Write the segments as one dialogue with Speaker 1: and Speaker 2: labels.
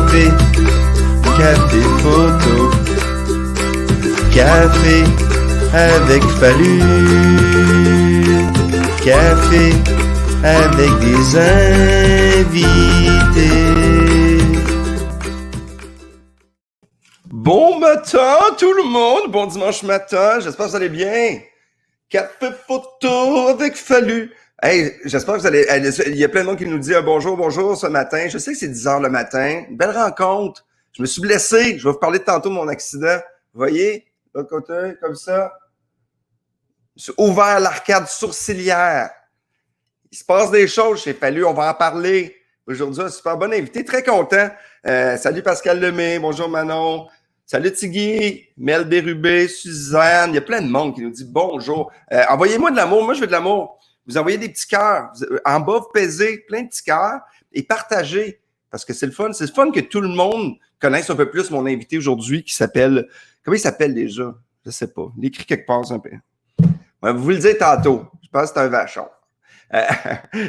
Speaker 1: Café, café photo. Café avec Fallu. Café avec des invités. Bon matin tout le monde, bon dimanche matin, j'espère que vous allez bien. Café photo avec Fallu. Hey, j'espère que vous allez... Il y a plein de monde qui nous dit bonjour ce matin. Je sais que c'est 10h le matin. Une belle rencontre. Je me suis blessé. Je vais vous parler tantôt de mon accident. Vous voyez, de l'autre côté, comme ça. Je suis ouvert l'arcade sourcilière. Il se passe des choses chez Fallu. On va en parler. Aujourd'hui, un super bon invité. Très content. Salut Pascal Lemay. Bonjour Manon. Salut Tigui, Mel Bérubé, Suzanne. Il y a plein de monde qui nous dit bonjour. Envoyez-moi de l'amour. Moi, je veux de l'amour. Vous envoyez des petits cœurs. En bas, vous pesez plein de petits cœurs et partagez. Parce que c'est le fun. C'est le fun que tout le monde connaisse un peu plus mon invité aujourd'hui qui s'appelle... Comment il s'appelle déjà? Je sais pas. Il écrit quelque part un peu. Ouais, vous le dire tantôt. Je pense que c'est un vachon.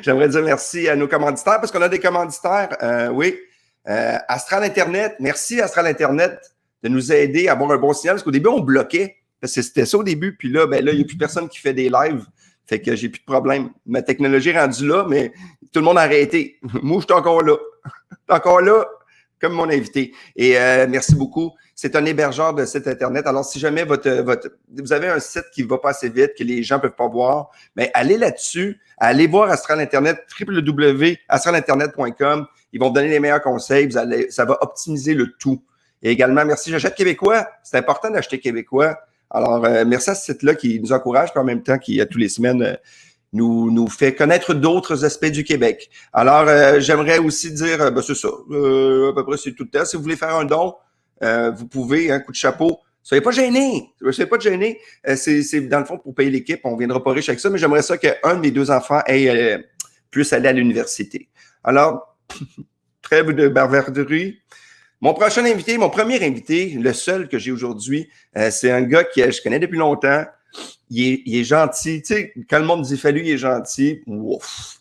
Speaker 1: J'aimerais dire merci à nos commanditaires parce qu'on a des commanditaires. Oui. Astral Internet. Merci Astral Internet de nous aider à avoir un bon signal. Parce qu'au début, on bloquait. Parce que c'était ça au début. Puis là, il n'y a plus personne qui fait des lives. Fait que j'ai plus de problème. Ma technologie est rendue là, mais tout le monde a arrêté. Moi, je suis encore là. Je suis encore là, comme mon invité. Et merci beaucoup. C'est un hébergeur de site Internet. Alors, si jamais vous avez un site qui va pas assez vite, que les gens ne peuvent pas voir, mais allez là-dessus. Allez voir Astral Internet, www.astralinternet.com. Ils vont vous donner les meilleurs conseils. Ça va optimiser le tout. Et également, merci J'achète québécois. C'est important d'acheter québécois. Alors, merci à ce site-là qui nous encourage, puis en même temps qui, à tous les semaines, nous fait connaître d'autres aspects du Québec. Alors, j'aimerais aussi dire, c'est ça, à peu près c'est tout le temps. Si vous voulez faire un don, vous pouvez, un coup de chapeau. Soyez pas gênés. Soyez pas gênés. C'est dans le fond pour payer l'équipe. On viendra pas riche avec ça, mais j'aimerais ça qu'un de mes deux enfants puisse aller à l'université. Alors, trêve de bavarderie. Mon prochain invité, mon premier invité, le seul que j'ai aujourd'hui, c'est un gars que je connais depuis longtemps. Il est gentil. Tu sais, quand le monde dit Fallu, il est gentil. Ouf.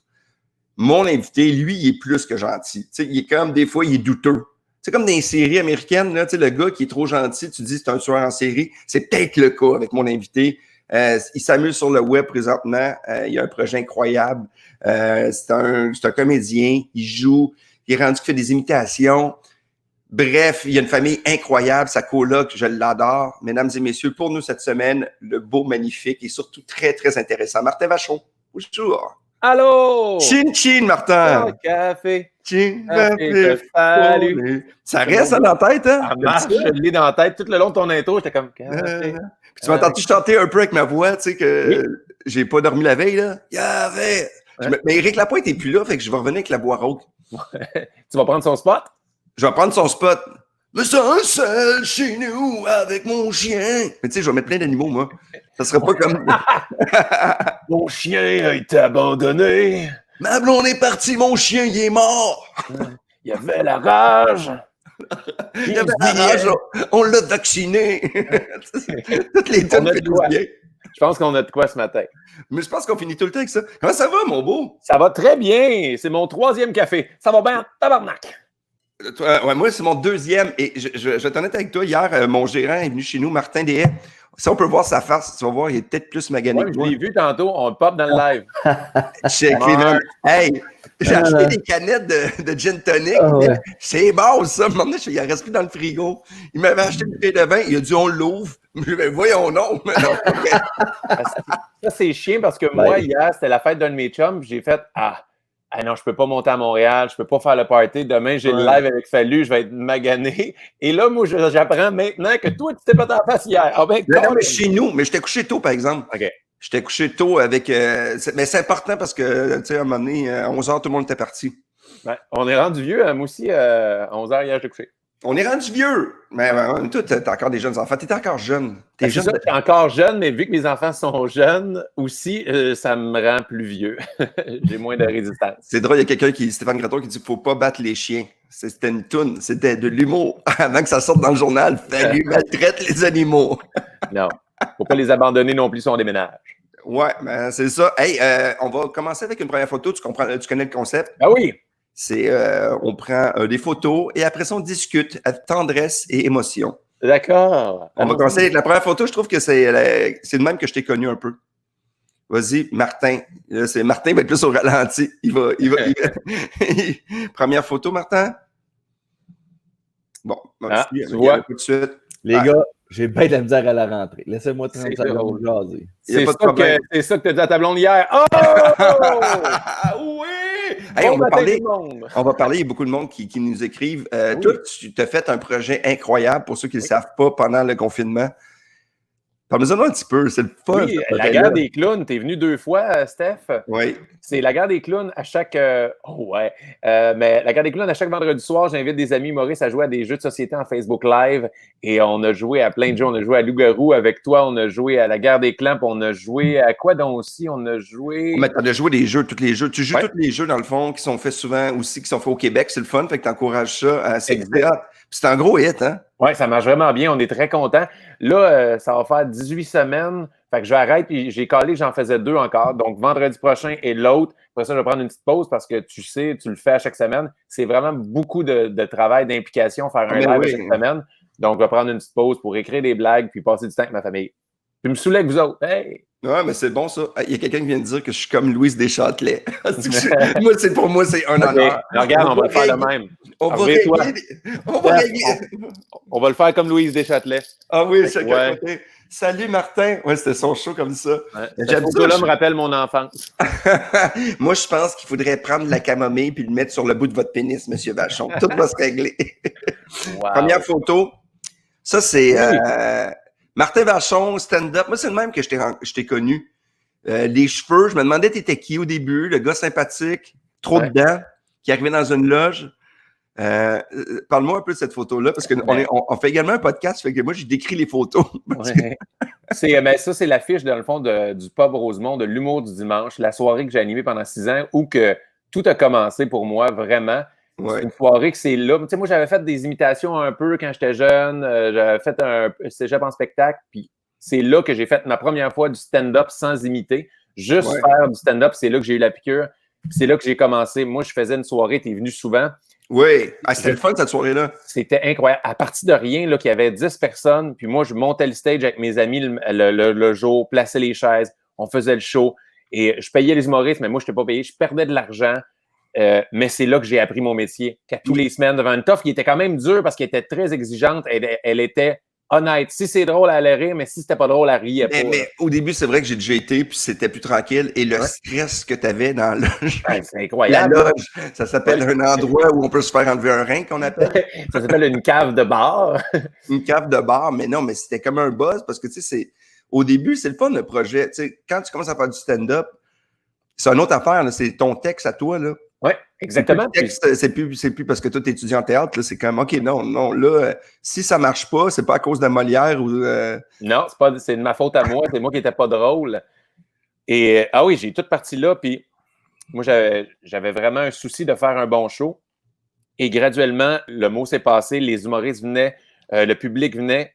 Speaker 1: Mon invité, lui, il est plus que gentil. Tu sais, il est comme, des fois, il est douteux. C'est comme dans les séries américaines, là, tu sais, le gars qui est trop gentil, tu dis c'est un tueur en série. C'est peut-être le cas avec mon invité. Il s'amuse sur le web présentement. Il a un projet incroyable. C'est un comédien. Il joue. Il est rendu qu'il fait des imitations. Bref, il y a une famille incroyable, sa coloc, je l'adore. Mesdames et messieurs, pour nous cette semaine, le beau, magnifique et surtout très, très intéressant. Martin Vachon, bonjour.
Speaker 2: Allô!
Speaker 1: Chin, chin, Martin.
Speaker 2: Café.
Speaker 1: Chin,
Speaker 2: café. Fallu.
Speaker 1: Ça reste dans la tête, hein?
Speaker 2: Ça marche, je l'ai dans la tête. Tout le long de ton intro, j'étais comme café.
Speaker 1: Puis tu m'entends-tu chanter un peu avec ma voix, tu sais, que j'ai pas dormi la veille, là? Il y avait... Mais Éric Lapointe n'est plus là, fait que je vais revenir avec la voix rauque.
Speaker 2: Tu vas prendre son spot?
Speaker 1: Je vais prendre son spot. Me sens seul chez nous avec mon chien. Mais tu sais, je vais mettre plein d'animaux, moi. Ça serait pas comme...
Speaker 2: Mon chien a été abandonné.
Speaker 1: Ma blonde est partie, mon chien, il est mort.
Speaker 2: Il y avait la rage.
Speaker 1: Il y avait la rage, on l'a vacciné. Toutes les tonnes que nous bien.
Speaker 2: Je pense qu'on a de quoi ce matin.
Speaker 1: Mais je pense qu'on finit tout le temps avec ça. Comment ça va, mon beau?
Speaker 2: Ça va très bien. C'est mon 3e café. Ça va bien, tabarnak.
Speaker 1: Ouais, moi, c'est mon 2e. Et je vais être honnête avec toi. Hier, mon gérant est venu chez nous, Martin Deshaies. Si on peut voir sa face, tu vas voir, il est peut-être plus magané que
Speaker 2: moi.
Speaker 1: toi.
Speaker 2: Je l'ai vu tantôt, on le pop dans le live.
Speaker 1: Check Hey, j'ai acheté des canettes de gin tonic. Ouais. C'est bon, ça. Maintenant, il reste plus dans le frigo. Il m'avait acheté une bouteille de vin. Il a dit, on l'ouvre. Mais voyons, non.
Speaker 2: Ça, c'est chiant parce que moi, hier, c'était la fête d'un de mes chums. J'ai fait, non, je peux pas monter à Montréal, je peux pas faire le party. Demain, j'ai le live avec Fallu, je vais être magané. Et là, moi, j'apprends maintenant que toi, tu t'es pas en face hier.
Speaker 1: Non, mais chez nous, mais j'étais couché tôt, par exemple.
Speaker 2: OK.
Speaker 1: J'étais couché tôt avec... mais c'est important parce que, tu sais, à un moment donné, à 11h, tout le monde était parti.
Speaker 2: Ouais, on est rendu vieux. Moi aussi, à 11h hier, j'étais couché.
Speaker 1: On est rendu vieux. Mais toi, t'as encore des jeunes enfants. T'es encore jeune.
Speaker 2: T'es jeune. J'étais encore jeune, mais vu que mes enfants sont jeunes aussi, ça me rend plus vieux. J'ai moins de résistance.
Speaker 1: C'est drôle, il y a quelqu'un Stéphane Graton, qui dit qu'il ne faut pas battre les chiens. C'était une toune, c'était de l'humour. Avant que ça sorte dans le journal, Fallu maltraite les animaux.
Speaker 2: Non, faut pas les abandonner non plus si on déménage.
Speaker 1: Ouais, ben c'est ça. Hey, on va commencer avec une première photo. Tu connais le concept?
Speaker 2: Ah oui.
Speaker 1: On prend des photos et après ça, on discute avec tendresse et émotion.
Speaker 2: D'accord.
Speaker 1: On va commencer avec la première photo. Je trouve que c'est de même que je t'ai connu un peu. Vas-y, Martin. Là, Martin va être plus au ralenti. Première photo, Martin. Bon,
Speaker 2: tu vois,
Speaker 1: tout de suite.
Speaker 3: Les gars, j'ai bien de la misère à la rentrée. Laissez-moi 30 secondes jaser.
Speaker 2: C'est ça que tu as dit à ta blonde hier. Oh!
Speaker 1: Oui!
Speaker 2: Hey,
Speaker 1: on va parler, il y a beaucoup de monde qui nous écrivent. Oui. Toi, tu t'as fait un projet incroyable pour ceux qui ne le savent pas pendant le confinement. Parle-nous-en un petit peu, c'est le fun.
Speaker 2: Oui, la guerre des clowns, t'es venu 2 fois, Steph.
Speaker 1: Oui.
Speaker 2: C'est la guerre des clowns à chaque... mais la guerre des clowns, à chaque vendredi soir, j'invite des amis humoristes à jouer à des jeux de société en Facebook Live. Et on a joué à plein de jeux. On a joué à Loup-garou avec toi, on a joué à la guerre des clans, puis on a joué à quoi donc aussi? On a joué...
Speaker 1: Oh, mais t'as joué des jeux, tous les jeux. Tu joues tous les jeux, dans le fond, qui sont faits souvent aussi, qui sont faits au Québec. C'est le fun, fait que t'encourages ça. C'est un gros hit, hein?
Speaker 2: Oui, ça marche vraiment bien. On est très contents. Là, ça va faire 18 semaines. Fait que je vais arrêter, puis j'ai calé que j'en faisais 2 encore. Donc, vendredi prochain et l'autre. Après ça, je vais prendre une petite pause parce que tu sais, tu le fais à chaque semaine. C'est vraiment beaucoup de travail, d'implication, faire un live chaque semaine. Donc, je vais prendre une petite pause pour écrire des blagues puis passer du temps avec ma famille. Puis me saouler avec vous autres. Hey!
Speaker 1: Ouais, mais c'est bon, ça. Il y a quelqu'un qui vient de dire que je suis comme Louise Deschâtelet. Pour moi, c'est un honneur.
Speaker 2: Regarde, on va le faire le même.
Speaker 1: On
Speaker 2: va le faire comme Louise Deschâtelet.
Speaker 1: Ah oui, chacun côté. Salut Martin. Ouais, c'était son show comme ça.
Speaker 2: Cette photo-là me rappelle mon enfance.
Speaker 1: Moi, je pense qu'il faudrait prendre la camomille puis le mettre sur le bout de votre pénis, Monsieur Vachon. Tout va se régler. Wow. Première photo. Ça, c'est Martin Vachon, stand-up. Moi, c'est le même que je t'ai connu. Les cheveux, je me demandais t'étais qui au début, le gars sympathique, trop dedans, qui arrivait dans une loge. Parle-moi un peu de cette photo-là, parce qu'on fait également un podcast, fait que moi, j'ai décrit les photos.
Speaker 2: Ça, c'est l'affiche, dans le fond, du Pub Rosemont, de l'humour du dimanche, la soirée que j'ai animée pendant 6 ans, où que tout a commencé pour moi, vraiment. C'est une soirée que c'est là. Tu sais, moi, j'avais fait des imitations un peu quand j'étais jeune. J'avais fait un cégep en spectacle. Puis c'est là que j'ai fait ma première fois du stand-up sans imiter. Juste faire du stand-up, c'est là que j'ai eu la piqûre. Puis c'est là que j'ai commencé. Moi, je faisais une soirée. Tu es venu souvent.
Speaker 1: Oui. C'était le fun, cette soirée-là.
Speaker 2: C'était incroyable. À partir de rien, là, qu'il y avait 10 personnes. Puis moi, je montais le stage avec mes amis le jour, plaçais les chaises. On faisait le show. Et je payais les humoristes, mais moi, je n'étais pas payé. Je perdais de l'argent. Mais c'est là que j'ai appris mon métier. Qu'à tous les semaines, devant une toffe qui était quand même dure parce qu'elle était très exigeante, elle était honnête. Si c'est drôle, elle allait rire, mais si c'était pas drôle, elle riait pas.
Speaker 1: Mais au début, c'est vrai que j'ai déjà été, puis c'était plus tranquille. Et le stress que tu avais dans la loge.
Speaker 2: C'est incroyable.
Speaker 1: La loge, ça s'appelle un endroit où on peut se faire enlever un rein, qu'on appelle.
Speaker 2: Ça s'appelle une cave de bar.
Speaker 1: Une cave de bar, mais non, mais c'était comme un buzz parce que, tu sais, au début, c'est le fun, le projet. Tu sais, quand tu commences à faire du stand-up, c'est une autre affaire, là, c'est ton texte à toi, là.
Speaker 2: Oui, exactement.
Speaker 1: C'est plus parce que toi, tu étudies en théâtre, c'est comme, OK, non, là, si ça marche pas, c'est pas à cause de Molière ou...
Speaker 2: Non, c'est de ma faute à moi, c'est moi qui n'étais pas drôle. Et, oui, j'ai toute partie là, puis moi, j'avais vraiment un souci de faire un bon show. Et graduellement, le mot s'est passé, les humoristes venaient, le public venait.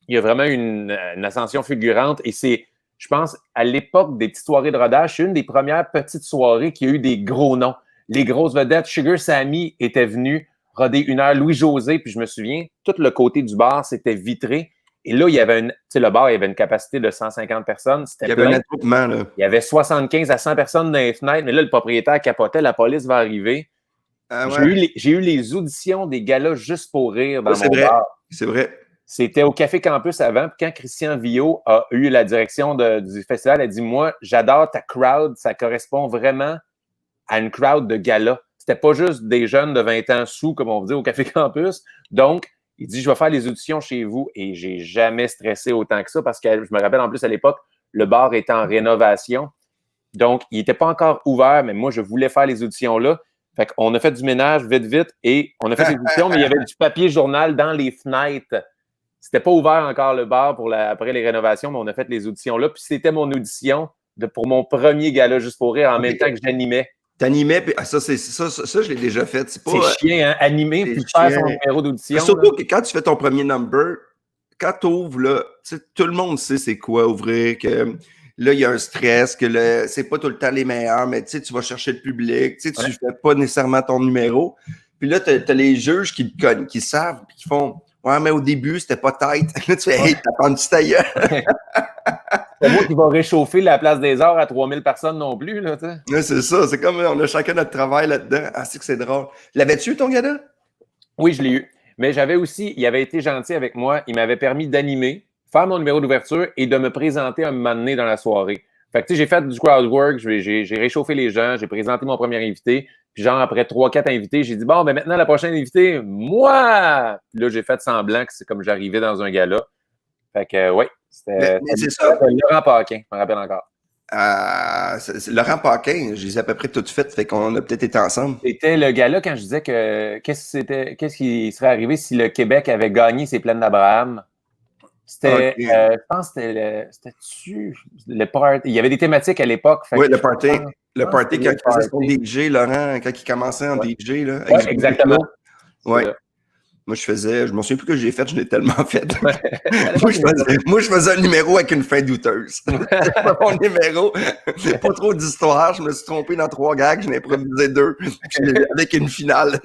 Speaker 2: Il y a vraiment une ascension fulgurante et c'est... Je pense, à l'époque des petites soirées de rodage, c'est une des premières petites soirées qui a eu des gros noms. Les grosses vedettes, Sugar Sammy était venu roder 1 heure, Louis-José, puis je me souviens, tout le côté du bar, c'était vitré. Et là, il y avait le bar, il y avait une capacité de 150 personnes.
Speaker 1: Il y avait un attroupement, là.
Speaker 2: Il y avait 75 à 100 personnes dans les fenêtres, mais là, le propriétaire capotait, la police va arriver. J'ai eu les auditions des galas juste pour rire dans mon bar.
Speaker 1: C'est vrai.
Speaker 2: C'était au Café Campus avant. Puis quand Christian Villot a eu la direction du festival, elle a dit « Moi, j'adore ta crowd. Ça correspond vraiment à une crowd de gala. » C'était pas juste des jeunes de 20 ans sous, comme on dit, au Café Campus. Donc, il dit « Je vais faire les auditions chez vous. » Et j'ai jamais stressé autant que ça parce que je me rappelle en plus à l'époque, le bar était en rénovation. Donc, il n'était pas encore ouvert, mais moi, je voulais faire les auditions là. Fait qu'on a fait du ménage vite et on a fait les auditions, mais il y avait du papier journal dans les fenêtres. C'était pas ouvert encore le bar après les rénovations, mais on a fait les auditions là. Puis c'était mon audition pour mon premier gala juste pour rire en même temps que j'animais.
Speaker 1: T'animais, puis ça, je l'ai déjà fait. C'est
Speaker 2: chiant, hein? Animer puis faire son numéro d'audition.
Speaker 1: Surtout que quand tu fais ton premier number, quand tu ouvres, là, tout le monde sait c'est quoi ouvrir. là, il y a un stress, que c'est pas tout le temps les meilleurs, mais tu sais, tu vas chercher le public, tu sais, tu fais pas nécessairement ton numéro. Puis là, t'as les juges qui te connaissent, qui savent, puis qui font « Ouais, mais au début, c'était pas tight. » Là, tu fais « Hey, t'as pas ta gueule. »
Speaker 2: C'est moi qui va réchauffer la place des arts à 3000 personnes non plus, là, tu sais.
Speaker 1: Ouais, c'est ça, c'est comme on a chacun notre travail là-dedans. Ah, c'est que c'est drôle. L'avais-tu, ton gars-là?
Speaker 2: Oui, je l'ai eu. Mais j'avais aussi, il avait été gentil avec moi, il m'avait permis d'animer, faire mon numéro d'ouverture et de me présenter un moment donné dans la soirée. Fait que, tu sais, j'ai fait du crowd work, j'ai réchauffé les gens, j'ai présenté mon premier invité, puis genre, après 3-4 invités, j'ai dit, bon, ben maintenant, la prochaine invitée, moi! Puis là, j'ai fait semblant que c'est comme j'arrivais dans un gala. Fait que, oui,
Speaker 1: Mais c'est ça.
Speaker 2: Laurent Paquin, je me rappelle encore.
Speaker 1: Laurent Paquin, je les ai à peu près toutes faites, fait qu'on a peut-être été ensemble.
Speaker 2: C'était le gala quand je disais que qu'est-ce qui serait arrivé si le Québec avait gagné ses plaines d'Abraham. C'était,
Speaker 1: Okay.
Speaker 2: je pense que c'était le party. Il y avait des thématiques à l'époque.
Speaker 1: Oui, le party. Le party quand il faisait son DJ, Laurent, quand il commençait en DJ. Là,
Speaker 2: ouais, exactement.
Speaker 1: Oui. Moi, je m'en souviens plus que j'ai fait, je l'ai tellement fait. moi, je faisais un numéro avec une fin douteuse. Mon numéro, pas trop d'histoire, je me suis trompé dans 3 gags, j'en ai improvisé 2, avec une finale,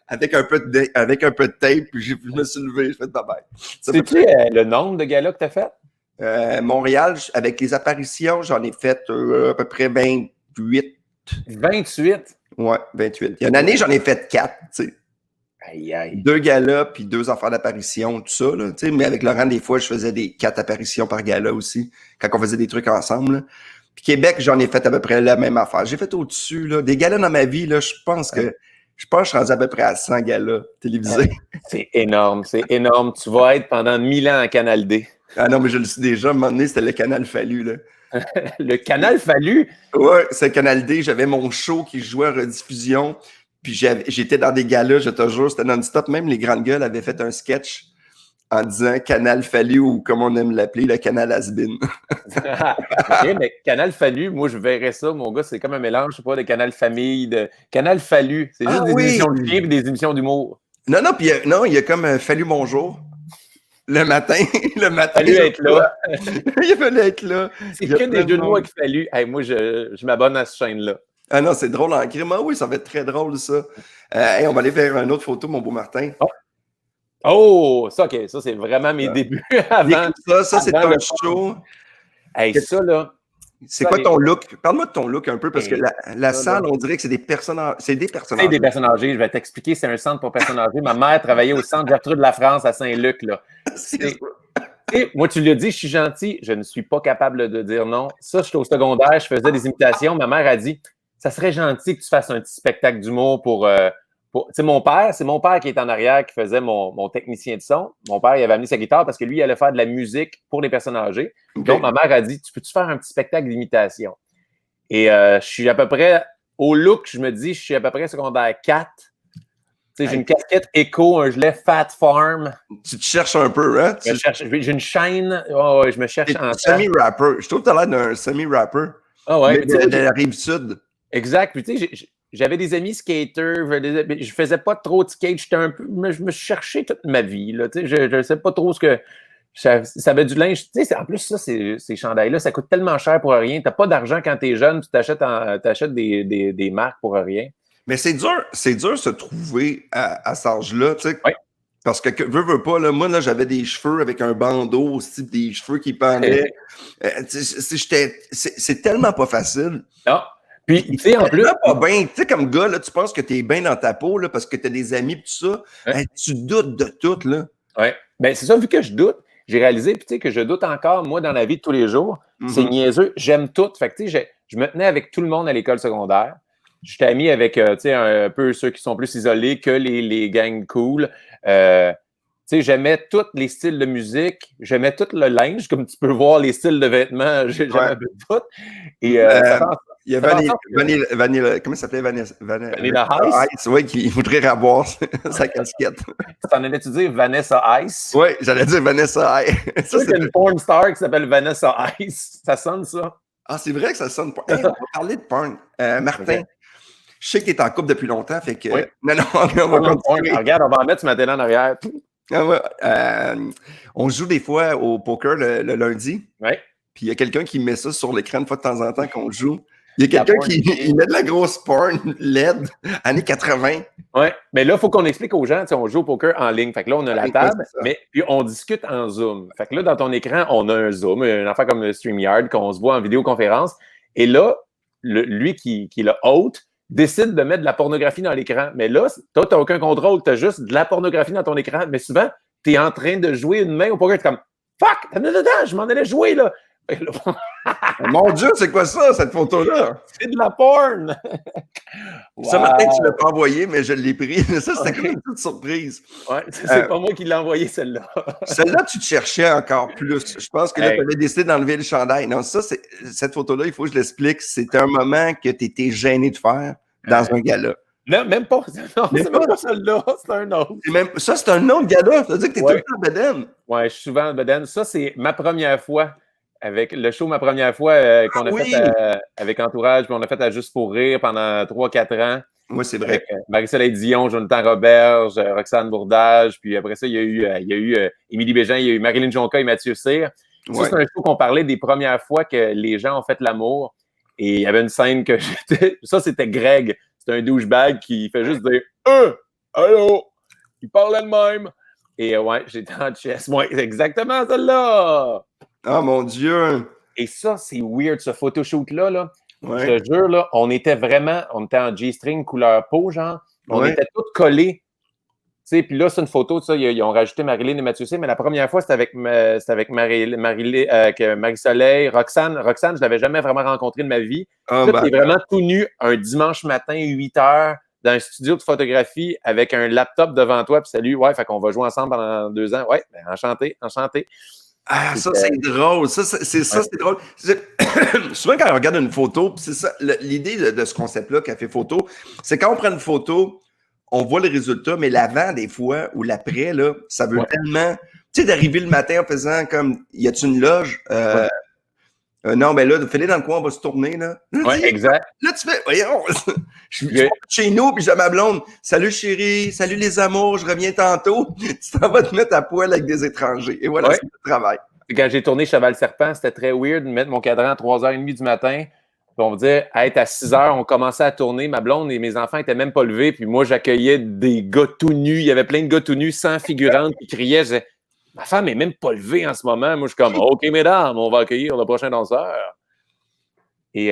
Speaker 1: avec un peu de tape, puis je me suis levé, je fais bye-bye.
Speaker 2: Sais-tu le nombre de galas que tu as fait?
Speaker 1: Montréal, avec les apparitions, j'en ai fait à peu près 28.
Speaker 2: 28?
Speaker 1: Ouais, 28. Il y a une année, j'en ai fait 4, tu sais.
Speaker 2: Aïe, aïe.
Speaker 1: 2 galas, puis 2 affaires d'apparition, tout ça. Là, mais avec Laurent, des fois, je faisais des 4 apparitions par gala aussi, quand on faisait des trucs ensemble. Là. Puis Québec, j'en ai fait à peu près la même affaire. J'ai fait au-dessus. Là, des galas dans ma vie, là, je pense que je suis rendu à peu près à 100 galas télévisés.
Speaker 2: C'est énorme, c'est énorme. Tu vas être pendant 1000 ans à Canal D.
Speaker 1: Ah non, mais je le sais déjà, à un moment donné, c'était le Canal Fallu. Là.
Speaker 2: Le Canal Fallu?
Speaker 1: Ouais, c'est Canal D. J'avais mon show qui jouait en rediffusion. Puis j'étais dans des galas, je te jure, c'était non-stop. Même les grandes gueules avaient fait un sketch en disant Canal Fallu ou comme on aime l'appeler, le Canal Has-Been.
Speaker 2: OK, mais Canal Fallu, moi, je verrais ça, mon gars, c'est comme un mélange, je sais pas, de Canal Famille, de Canal Fallu. C'est juste des émissions de films et des émissions d'humour.
Speaker 1: Non, puis il y a comme Fallu bonjour. Le matin.
Speaker 2: Il a fallu être là.
Speaker 1: Il a fallu être là.
Speaker 2: C'est que des jeux de mots avec Fallu. Hey, moi, je m'abonne à cette chaîne-là.
Speaker 1: Ah non, c'est drôle en crime. Ah oui, ça va être très drôle, ça. On va aller faire une autre photo, mon beau Martin.
Speaker 2: Oh, ça, OK. Ça, c'est vraiment mes débuts avant.
Speaker 1: Ça c'est un show.
Speaker 2: Hey, ça, là.
Speaker 1: C'est quoi ton look? Parle-moi de ton look un peu, parce que la salle, on dirait que c'est des personnes âgées. C'est des personnes âgées.
Speaker 2: C'est des personnes âgées. Je vais t'expliquer. C'est un centre pour personnes âgées. Ma mère travaillait au centre Gertrude La France à Saint-Luc, là. Moi, tu l'as dit, je suis gentil. Je ne suis pas capable de dire non. Ça, j'étais au secondaire. Je faisais des imitations. Ma mère a dit, ça serait gentil que tu fasses un petit spectacle d'humour pour tu sais, c'est mon père qui est en arrière qui faisait mon technicien de son. Mon père, il avait amené sa guitare parce que lui, il allait faire de la musique pour les personnes âgées. Okay. Donc, ma mère a dit, tu peux-tu faire un petit spectacle d'imitation? Et je suis à peu près, au look, je me dis, je suis à peu près secondaire 4. Tu sais, j'ai une casquette éco, un gilet Fat Farm.
Speaker 1: Tu te cherches un peu, hein?
Speaker 2: J'ai une chaîne. Oh, ouais, je me cherche en
Speaker 1: semi-rapper. Je trouve que tu as l'air d'un semi-rapper.
Speaker 2: Ah ouais.
Speaker 1: De la Rive-Sud.
Speaker 2: Exact. Puis tu sais, j'avais des amis skaters, je faisais pas trop de skate, je me cherchais toute ma vie. Là, je ne sais pas trop ce que. Ça avait du linge. En plus, ça, ces chandails-là, ça coûte tellement cher pour rien. Tu n'as pas d'argent quand tu es jeune, tu t'achètes des marques pour rien.
Speaker 1: Mais c'est dur de se trouver à cet âge-là.
Speaker 2: Oui.
Speaker 1: Parce que, veux pas, là, moi, là, j'avais des cheveux avec un bandeau aussi, des cheveux qui pendaient. C'est tellement pas facile.
Speaker 2: Non. Puis, tu sais, en plus.
Speaker 1: Pas bien. Tu sais, comme gars, là, tu penses que tu es bien dans ta peau, là, parce que tu as des amis, tout ça.
Speaker 2: Ouais.
Speaker 1: Tu doutes de tout, là.
Speaker 2: Oui. Bien, c'est ça, vu que je doute, j'ai réalisé, puis tu sais, que je doute encore, moi, dans la vie de tous les jours. C'est niaiseux. J'aime tout. Fait que, tu sais, je me tenais avec tout le monde à l'école secondaire. J'étais ami avec, tu sais, un peu ceux qui sont plus isolés que les gangs cool. Tu sais, j'aimais tous les styles de musique, j'aimais tout le linge, comme tu peux voir les styles de vêtements, j'aimais tout. Et
Speaker 1: il y a Vanilla, comment ça s'appelait?
Speaker 2: Vanilla Ice?
Speaker 1: Oui, qui voudrait avoir sa casquette.
Speaker 2: T'en allais-tu dire Vanessa Ice?
Speaker 1: Oui, j'allais dire Vanessa Ice.
Speaker 2: Ça, c'est une porn star qui s'appelle Vanessa Ice. Ça sonne, ça?
Speaker 1: Ah, c'est vrai que ça sonne. Hey, on va parler de porn. Martin, je sais que tu es en couple depuis longtemps, fait que...
Speaker 2: Oui.
Speaker 1: Non, on va continuer.
Speaker 2: Regarde, on va en mettre ce matin en arrière.
Speaker 1: Ah ouais, on joue des fois au poker le lundi.
Speaker 2: Oui.
Speaker 1: puis il y a quelqu'un qui met ça sur l'écran de fois de temps en temps qu'on joue. Il y a quelqu'un qui il met de la grosse porn LED, années 80.
Speaker 2: Ouais, mais là, il faut qu'on explique aux gens, on joue au poker en ligne. Fait que là, on a la table, mais puis on discute en Zoom. Fait que là, dans ton écran, on a un Zoom, une affaire comme le StreamYard, qu'on se voit en vidéoconférence. Et là, lui qui est le hôte décide de mettre de la pornographie dans l'écran. Mais là, toi, tu n'as aucun contrôle, tu as juste de la pornographie dans ton écran. Mais souvent, tu es en train de jouer une main au poker, tu es comme « Fuck! Je m'en allais jouer, là! »
Speaker 1: Mon Dieu, c'est quoi ça, cette photo-là?
Speaker 2: C'est de la porn!
Speaker 1: Ça, Martin, tu ne l'as pas envoyé, mais je l'ai pris. Ça, c'était comme une petite surprise.
Speaker 2: Ouais, c'est pas moi qui l'ai envoyé, celle-là.
Speaker 1: Celle-là, tu te cherchais encore plus. Je pense que là, tu avais décidé d'enlever le chandail. Non, ça, cette photo-là, il faut que je l'explique. C'est un moment que tu étais gêné de faire dans un gala.
Speaker 2: Non, même pas. Non, c'est même pas celle-là. C'est un autre.
Speaker 1: Ça, c'est un autre gala. Ça veut dire que tu es tout le temps en bedaine.
Speaker 2: Oui, je suis souvent en bedaine. Ça, c'est ma première fois. Avec le show, ma première fois qu'on a fait avec Entourage, puis on a fait à Juste pour rire pendant 3-4 ans.
Speaker 1: Oui, c'est vrai.
Speaker 2: Marie-Soleil Dion, Jonathan Roberge, Roxane Bourdage, puis après ça, il y a eu Émilie Bégin, il y a eu Marilyn Jonca et Mathieu Cyr. Ça, c'est un show qu'on parlait des premières fois que les gens ont fait l'amour. Et il y avait une scène que j'étais... Ça, c'était Greg. C'était un douchebag qui fait juste dire « Allô! » Il parlait de même. Et ouais, j'étais en chess. Ouais, exactement celle-là!
Speaker 1: Oh mon Dieu!
Speaker 2: Et ça, c'est weird, ce photoshoot-là. Là.
Speaker 1: Ouais.
Speaker 2: Je te jure, là, on était en G-string couleur peau, genre. On était tous collés. Puis là, c'est une photo, ça, ils ont rajouté Marilyn et Mathieu C, mais la première fois, c'était avec Marie-Soleil, Roxane. Roxane, je ne l'avais jamais vraiment rencontrée de ma vie. Là, tu es vraiment tout nu un dimanche matin, 8 h, dans un studio de photographie avec un laptop devant toi. Puis salut, ouais, fait qu'on va jouer ensemble pendant 2 ans. Ouais, ben, enchanté.
Speaker 1: Ah, ça, c'est drôle. Ça, c'est drôle. Souvent, quand on regarde une photo, c'est ça, l'idée de ce concept-là, café photo, c'est quand on prend une photo, on voit le résultat, mais l'avant, des fois, ou l'après, là, ça veut tellement... Tu sais, d'arriver le matin en faisant comme, y a-tu une loge? Non, ben là, fais-les dans le coin, on va se tourner, là.
Speaker 2: Oui, exact.
Speaker 1: Là, tu fais, voyons, je suis chez nous, puis j'ai ma blonde. Salut chérie, salut les amours, je reviens tantôt. Tu t'en vas te mettre à poil avec des étrangers. Et voilà, c'est le travail.
Speaker 2: Quand j'ai tourné Cheval Serpent, c'était très weird de mettre mon cadran à 3h30 du matin. Puis on me disait, à 6h, on commençait à tourner. Ma blonde et mes enfants n'étaient même pas levés. Puis moi, j'accueillais des gars tout nus. Il y avait plein de gars tout nus, sans figurantes, qui criaient. Je disais, ma femme n'est même pas levée en ce moment. Moi, je suis comme, OK, mesdames, on va accueillir le prochain danseur. Et,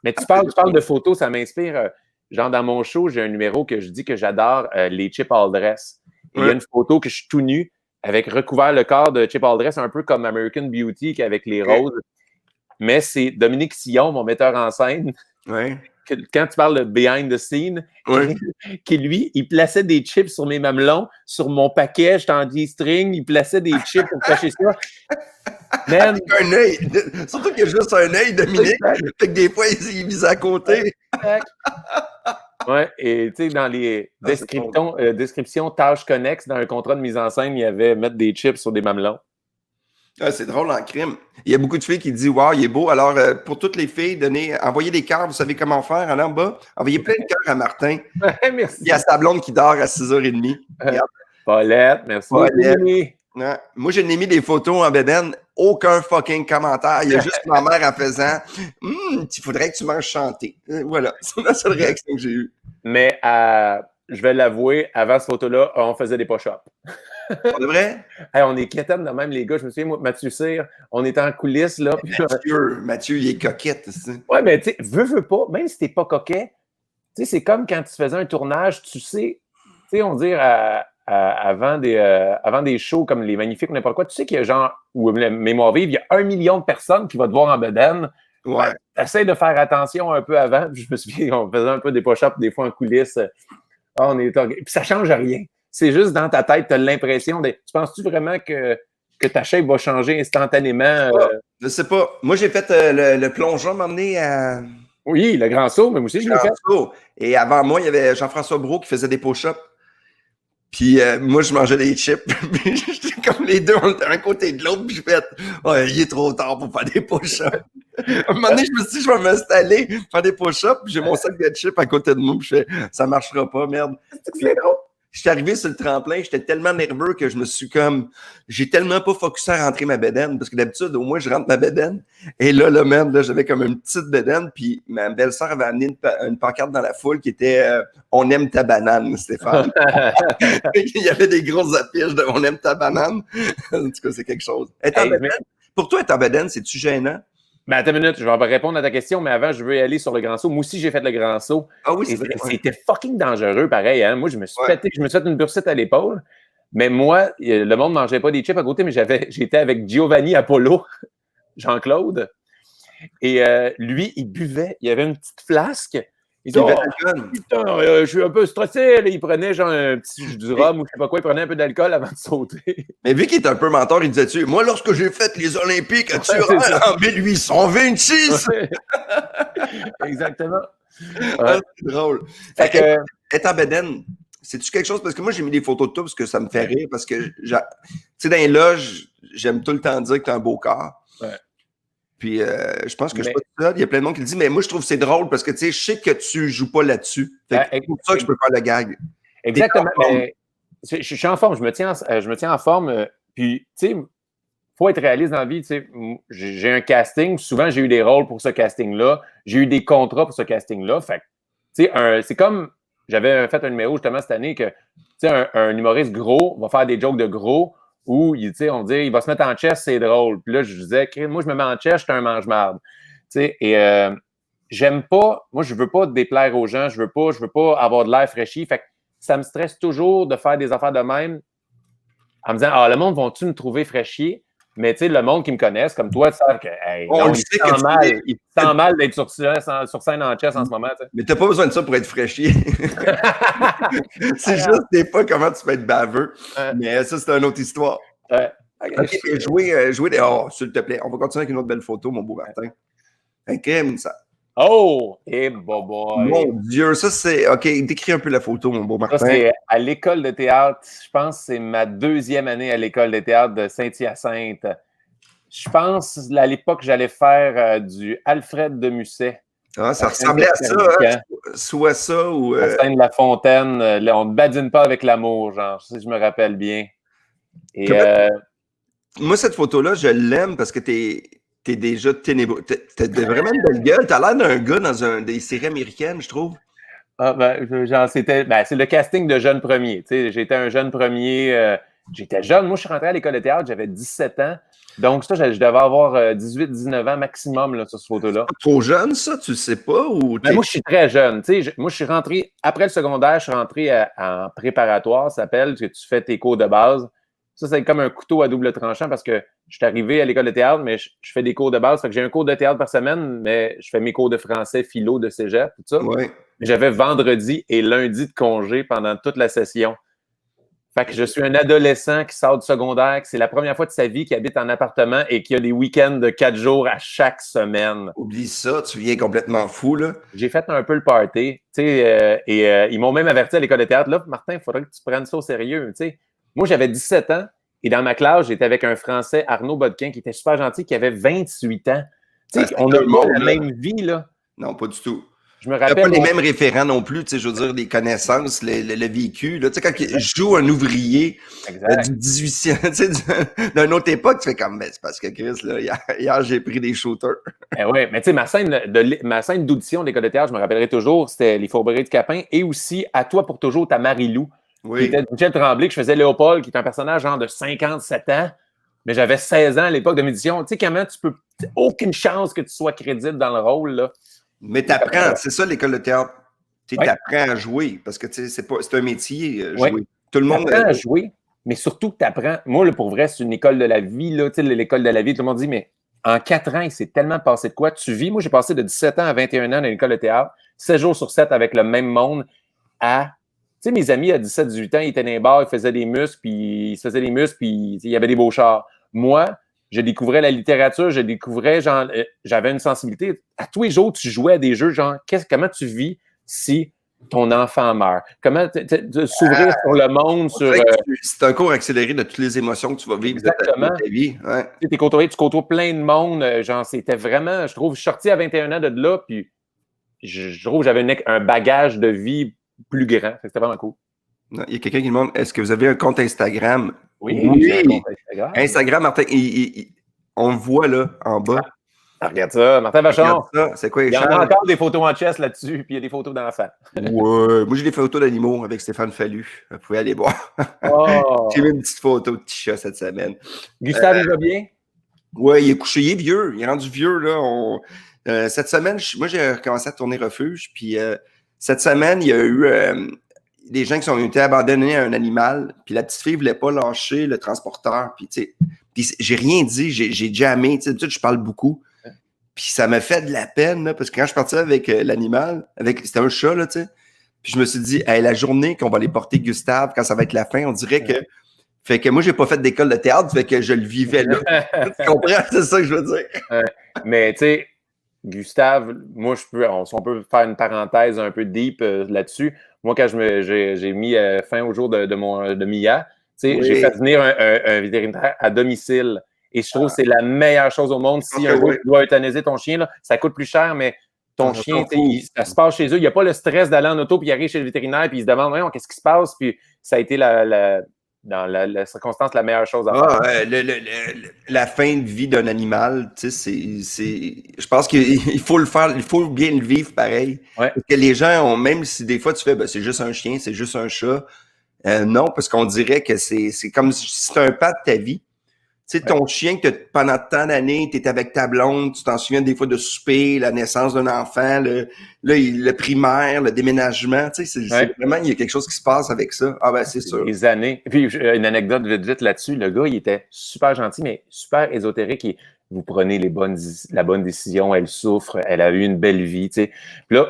Speaker 2: mais tu parles de photos, ça m'inspire. Genre, dans mon show, j'ai un numéro que je dis que j'adore, les Chip Aldress. Et il y a une photo que je suis tout nu, avec recouvert le corps de Chip Aldress, un peu comme American Beauty, avec les roses. Mais c'est Dominique Sillon, mon metteur en scène. Quand tu parles de behind the scene, qui lui, il plaçait des chips sur mes mamelons, sur mon paquet, j'étais en G-string, il plaçait des chips pour cacher ça. Man.
Speaker 1: Avec un œil. Surtout qu'il y a juste un œil, Dominique. Fait que des fois, il vise à côté.
Speaker 2: Ouais, et tu sais, dans les descriptions tâches connexes, dans un contrat de mise en scène, il y avait mettre des chips sur des mamelons.
Speaker 1: Ah, c'est drôle en crime. Il y a beaucoup de filles qui disent « Wow, il est beau ». Alors, pour toutes les filles, envoyez des cœurs. Vous savez comment faire en bas? Envoyez plein de cœurs à Martin.
Speaker 2: Merci.
Speaker 1: Il y a sa blonde qui dort à 6h30.
Speaker 2: Paulette, merci. Paulette.
Speaker 1: Ouais. Moi, j'ai mis des photos en bédaine. Aucun fucking commentaire. Il y a juste ma mère en faisant « il faudrait que tu manges chanter ». Voilà, c'est la seule réaction que j'ai eue.
Speaker 2: Mais je vais l'avouer, avant cette photo-là, on faisait des push-ups.
Speaker 1: C'est vrai?
Speaker 2: Hey, on est quétaines de même, les gars. Je me souviens, moi, Mathieu Cyr, on était en coulisses. Là,
Speaker 1: Mathieu, il est coquette.
Speaker 2: Ouais, mais tu sais, veux pas, même si t'es pas coquet, tu sais, c'est comme quand tu faisais un tournage, tu sais, on dirait avant des shows comme Les Magnifiques ou n'importe quoi, tu sais qu'il y a genre, ou Mémoire vive, il y a 1 million de personnes qui vont te voir en bedaine.
Speaker 1: Ouais.
Speaker 2: Essaye de faire attention un peu avant. Je me souviens, on faisait un peu des push-ups des fois en coulisses. Puis ça change rien. C'est juste dans ta tête, tu as l'impression de... Tu penses-tu vraiment que ta shape va changer instantanément?
Speaker 1: Je sais pas. Moi, j'ai fait le plongeon m'emmener à...
Speaker 2: Oui, le grand saut, mais moi aussi, je l'ai fait.
Speaker 1: Et avant moi, il y avait Jean-François Brault qui faisait des push-ups. Puis moi, je mangeais des chips. Puis j'étais comme les deux, on était un côté de l'autre. Puis je fais il est trop tard pour faire des push-ups. À un moment donné, je me suis dit, je vais m'installer, faire des push-ups. Puis j'ai mon sac de chips à côté de moi. Puis je fais, ça marchera pas, merde.
Speaker 2: C'est drôle.
Speaker 1: Je suis arrivé sur le tremplin, j'étais tellement nerveux que je me suis comme... J'ai tellement pas focusé à rentrer ma bédaine, parce que d'habitude, au moins, je rentre ma bédaine. Et là, même, là, j'avais comme une petite bédaine, puis ma belle-sœur avait amené une pancarte dans la foule qui était On aime ta banane, Stéphane. Il y avait des grosses affiches de On aime ta banane. En tout cas, c'est quelque chose. Pour toi, être en bédaine, c'est-tu gênant?
Speaker 2: Ben, attends une minute, je vais répondre à ta question, mais avant, je veux y aller sur le grand saut. Moi aussi, j'ai fait le grand saut.
Speaker 1: Ah oui, c'est vrai.
Speaker 2: C'était fucking dangereux, pareil. Hein? Moi, je me suis fait une bursite à l'épaule. Mais moi, le monde ne mangeait pas des chips à côté, mais j'étais avec Giovanni Apollo, Jean-Claude. Et lui, il buvait. Il avait une petite flasque. Il disait, putain, je suis un peu stressé. Là. Il prenait genre un petit jus du rhum ou je sais pas quoi. Il prenait un peu d'alcool avant de sauter.
Speaker 1: Mais vu qu'il est un peu mentor, il disait-tu, moi, lorsque j'ai fait les Olympiques à Turin en 1826.
Speaker 2: Ouais. Exactement.
Speaker 1: Ah, c'est drôle. Être en bédaine, c'est-tu quelque chose? Parce que moi, j'ai mis des photos de toi parce que ça me fait rire. Parce que, tu sais, dans les loges, j'aime tout le temps dire que tu as un beau corps.
Speaker 2: Ouais.
Speaker 1: Puis, je pense que je suis pas tout seul. Il y a plein de monde qui le dit, mais moi, je trouve que c'est drôle parce que, tu sais, je sais que tu joues pas là-dessus. C'est pour ça que je peux faire le gag.
Speaker 2: Exactement. Mais je suis en forme. Je me tiens en forme. Puis, tu sais, faut être réaliste dans la vie. Tu sais, j'ai un casting. Souvent, j'ai eu des rôles pour ce casting-là. J'ai eu des contrats pour ce casting-là. Fait tu sais, c'est comme... J'avais fait un numéro justement cette année que, tu sais, un humoriste gros va faire des jokes de gros où, tu sais, on dit, il va se mettre en chest, c'est drôle. Puis là, je disais, moi, je me mets en chest, je suis un mange-marde. Tu sais, et j'aime pas, moi, je veux pas déplaire aux gens, je veux pas avoir de l'air fraîchi. Fait que ça me stresse toujours de faire des affaires de même en me disant, le monde va-tu me trouver fraîchier? Mais tu sais, le monde qui me connaisse, comme toi, savent que il sent mal d'être sur scène en chess en ce moment. T'sais.
Speaker 1: Mais t'as pas besoin de ça pour être fraîchier. C'est juste des fois comment tu peux être baveux. Mais ça, c'est une autre histoire. OK, jouer s'il te plaît. On va continuer avec une autre belle photo, mon beau Martin. OK, ça.
Speaker 2: Oh! Boy!
Speaker 1: Mon Dieu, ça c'est... OK, décris un peu la photo, mon beau Martin.
Speaker 2: Ça, c'est à l'école de théâtre. Je pense que c'est ma 2e année à l'école de théâtre de Saint-Hyacinthe. Je pense, à l'époque, j'allais faire du Alfred de Musset.
Speaker 1: Ah, ça ressemblait à ça, hein? Soit ça ou...
Speaker 2: La scène de La Fontaine, là, on ne badine pas avec l'amour, genre, si je me rappelle bien. Et,
Speaker 1: moi, cette photo-là, je l'aime parce que t'es déjà ténébreux. T'as vraiment une belle gueule. T'as l'air d'un gars dans des séries américaines, je trouve.
Speaker 2: Ah, c'est le casting de jeune premier. Tu sais, j'étais un jeune premier. J'étais jeune. Moi, je suis rentré à l'école de théâtre, j'avais 17 ans. Donc, ça, je devais avoir 18-19 ans maximum là, sur cette photo-là.
Speaker 1: Trop jeune, ça? Tu le sais pas?
Speaker 2: Moi, je suis très jeune. Tu sais, moi, je suis rentré, après le secondaire, je suis rentré en préparatoire, ça s'appelle, que tu fais tes cours de base. Ça, c'est comme un couteau à double tranchant parce que je suis arrivé à l'école de théâtre, mais je fais des cours de base. Fait que j'ai un cours de théâtre par semaine, mais je fais mes cours de français, philo, de cégep, tout ça.
Speaker 1: Ouais.
Speaker 2: J'avais vendredi et lundi de congé pendant toute la session. Fait que je suis un adolescent qui sort du secondaire, que c'est la première fois de sa vie qu'il habite en appartement et qui a des week-ends de 4 jours à chaque semaine.
Speaker 1: Oublie ça, tu viens complètement fou, là.
Speaker 2: J'ai fait un peu le party, tu sais, et ils m'ont même averti à l'école de théâtre, là, Martin, il faudrait que tu prennes ça au sérieux, tu sais. Moi, j'avais 17 ans et dans ma classe, j'étais avec un Français, Arnaud Bodquin, qui était super gentil, qui avait 28 ans. Tu sais, on n'a pas la même vie, là.
Speaker 1: Non, pas du tout.
Speaker 2: Je me rappelle.
Speaker 1: T'as pas les mêmes référents non plus, tu sais, je veux dire, les connaissances, le vécu. Là, tu sais, quand je joue un ouvrier du 18e, tu sais, d'une autre époque, tu fais comme, mais c'est parce que Chris, là, hier j'ai pris des shooters.
Speaker 2: Oui, mais tu sais, ma scène d'audition de l'école de théâtre, je me rappellerai toujours, c'était Les Fourberies du Capin et aussi À toi pour toujours, ta Marie-Lou, qui était Michel Tremblay, que je faisais Léopold, qui est un personnage genre de 57 ans, mais j'avais 16 ans à l'époque de mes auditions. Tu sais, comment tu peux... Aucune chance que tu sois crédible dans le rôle, là.
Speaker 1: Mais t'apprends, c'est ça l'école de théâtre. Tu apprends à jouer, parce que c'est un métier, jouer.
Speaker 2: Oui.
Speaker 1: Tout le monde
Speaker 2: apprend à jouer, mais surtout que tu apprends. Moi, là, pour vrai, c'est une école de la vie, là, l'école de la vie. Tout le monde dit, mais en 4 ans, il s'est tellement passé de quoi? Tu vis, moi, j'ai passé de 17 ans à 21 ans dans l'école de théâtre, 7 jours sur 7 avec le même monde à... Tu sais, mes amis à 17-18 ans, ils étaient dans les bars, ils faisaient des muscles, puis il y avait des beaux chars. Moi, je découvrais la littérature, je découvrais, genre, j'avais une sensibilité. À tous les jours, tu jouais à des jeux, genre, comment tu vis si ton enfant meurt? Comment s'ouvrir sur le monde?
Speaker 1: C'est un cours accéléré de toutes les émotions que tu vas vivre de ta vie. Ouais.
Speaker 2: Tu côtoies plein de monde. Genre, c'était vraiment, je trouve, je suis sorti à 21 ans de là, puis je trouve que j'avais un bagage de vie plus grand. C'était vraiment cool.
Speaker 1: Non, il y a quelqu'un qui demande, est-ce que vous avez un compte Instagram?
Speaker 2: Oui,
Speaker 1: Oui.
Speaker 2: j'ai un compte Instagram.
Speaker 1: Instagram, Martin, on le voit là, en bas.
Speaker 2: Regarde ça, Martin Vachon.
Speaker 1: Regarde ça, c'est quoi les
Speaker 2: Il y en
Speaker 1: chances?
Speaker 2: a encore des photos en chess là-dessus, puis il y a des photos d'enfants.
Speaker 1: Ouais, moi j'ai des photos d'animaux avec Stéphane Fallu. Vous pouvez aller voir.
Speaker 2: Oh.
Speaker 1: J'ai mis une petite photo de petit chat cette semaine.
Speaker 2: Gustave, il va bien?
Speaker 1: Ouais, il est couché, il est vieux, il est rendu vieux là. Cette semaine, moi j'ai recommencé à tourner refuge, puis cette semaine, il y a eu des gens qui ont été abandonnés à un animal, puis la petite fille voulait pas lâcher le transporteur, puis tu sais, j'ai rien dit, j'ai jamais, tu sais, d'habitude je parle beaucoup, puis ça m'a fait de la peine là, parce que quand je partais avec l'animal, c'était un chat là, tu sais, puis je me suis dit, hey, la journée qu'on va aller porter Gustave, quand ça va être la fin, on dirait que fait que moi, j'ai pas fait d'école de théâtre, fait que je le vivais là. Tu comprends? C'est ça que je veux dire.
Speaker 2: Mais tu sais, Gustave, moi, on peut faire une parenthèse un peu deep là-dessus. Moi, quand j'ai mis fin au jour de Mia, tu sais, j'ai fait venir un vétérinaire à domicile. Et je trouve que c'est la meilleure chose au monde. Si un jour tu dois euthanasier ton chien, là, ça coûte plus cher, mais ton chien, ça se passe chez eux. Il n'y a pas le stress d'aller en auto, puis il arrive chez le vétérinaire, puis il se demande, qu'est-ce qui se passe? Puis ça a été dans la circonstance, la meilleure chose à faire.
Speaker 1: La fin de vie d'un animal, tu sais, je pense qu'il faut le faire, il faut bien le vivre pareil.
Speaker 2: Ouais.
Speaker 1: Parce que les gens ont, même si des fois tu fais, c'est juste un chien, c'est juste un chat. Non, parce qu'on dirait que c'est comme si c'était un pas de ta vie. Tu sais, ton chien que pendant tant d'années, tu es avec ta blonde, tu t'en souviens des fois de souper, la naissance d'un enfant, le primaire, le déménagement, tu sais, c'est vraiment, il y a quelque chose qui se passe avec ça. Ah ben, c'est sûr.
Speaker 2: Des années. Puis, une anecdote vite là-dessus, le gars, il était super gentil, mais super ésotérique. Vous prenez la bonne décision, elle souffre, elle a eu une belle vie, tu sais. Puis là,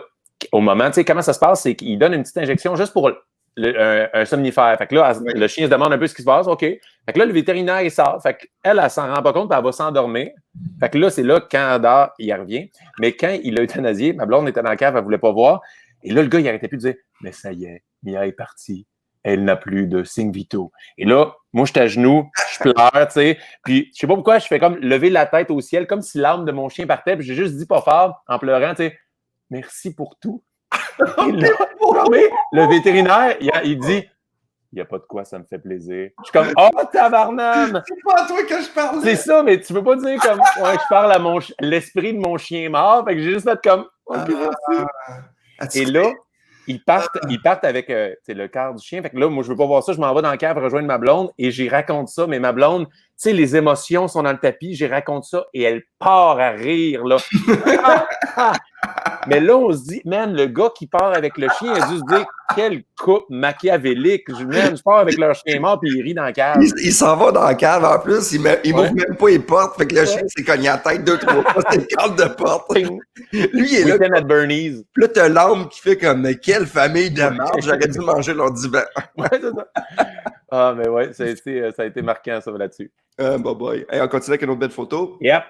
Speaker 2: au moment, tu sais, comment ça se passe, c'est qu'il donne une petite injection juste pour un somnifère. Fait que là, le chien se demande un peu ce qui se passe. OK. Fait que là, le vétérinaire, il sort. Fait qu'elle, elle s'en rend pas compte, puis elle va s'endormir. Fait que là, c'est là, quand elle dort, il revient. Mais quand il a euthanasié, ma blonde était dans la cave, elle voulait pas voir. Et là, le gars, il arrêtait plus de dire, mais ça y est, Mia est partie. Elle n'a plus de signes vitaux. Et là, moi, je suis à genoux, je pleure, tu sais. Puis, je sais pas pourquoi, je fais comme lever la tête au ciel, comme si l'âme de mon chien partait. Puis, j'ai juste dit pas fort, en pleurant, tu sais, merci pour tout. Et là, le vétérinaire, il dit, il n'y a pas de quoi, ça me fait plaisir. Je suis comme, oh, tabarnane!
Speaker 1: C'est pas à toi que je parle.
Speaker 2: C'est ça, mais tu peux pas dire comme, ouais, je parle à l'esprit de mon chien mort. Fait que j'ai juste fait comme, ok, merci. Et là, ils partent avec le cœur du chien. Fait que là, moi, je veux pas voir ça. Je m'en vais dans le cave rejoindre ma blonde et j'y raconte ça. Mais ma blonde, tu sais, les émotions sont dans le tapis. J'y raconte ça et elle part à rire, là. Mais là, on se dit, man, le gars qui part avec le chien a dû se dire, quelle coupe machiavélique. Je pars avec leur chien mort puis il rit dans la cave.
Speaker 1: Il s'en va dans la cave en plus. Il m'ouvre même pas les portes. Fait que le chien s'est cogné à la tête 2-3 fois. C'est une carte de porte. Lui, il est là.
Speaker 2: Weekend at Bernie's.
Speaker 1: Puis là, t'as l'âme qui fait comme, mais quelle famille de marde. J'aurais dû manger leur divan.
Speaker 2: Ouais, c'est ça. Ah, mais ouais, ça a été marquant, ça, là-dessus.
Speaker 1: Bye bye. Hey, on continue avec une autre belle photo.
Speaker 2: Yep.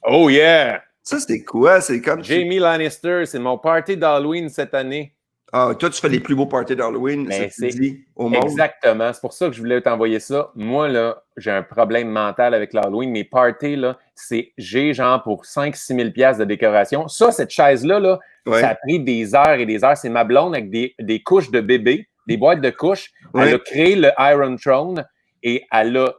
Speaker 2: Oh, yeah!
Speaker 1: Ça, c'était quoi? C'est comme.
Speaker 2: Jamie Lannister, c'est mon party d'Halloween cette année.
Speaker 1: Ah, toi, tu fais les plus beaux parties d'Halloween,
Speaker 2: Mais
Speaker 1: c'est dit au monde.
Speaker 2: Exactement. C'est pour ça que je voulais t'envoyer ça. Moi, là, j'ai un problème mental avec l'Halloween. Mes parties, là, j'ai genre pour 5-6 000 $ de décoration. Ça, cette chaise-là, ça a pris des heures et des heures. C'est ma blonde avec des couches de bébé, des boîtes de couches. Ouais. Elle a créé le Iron Throne et elle a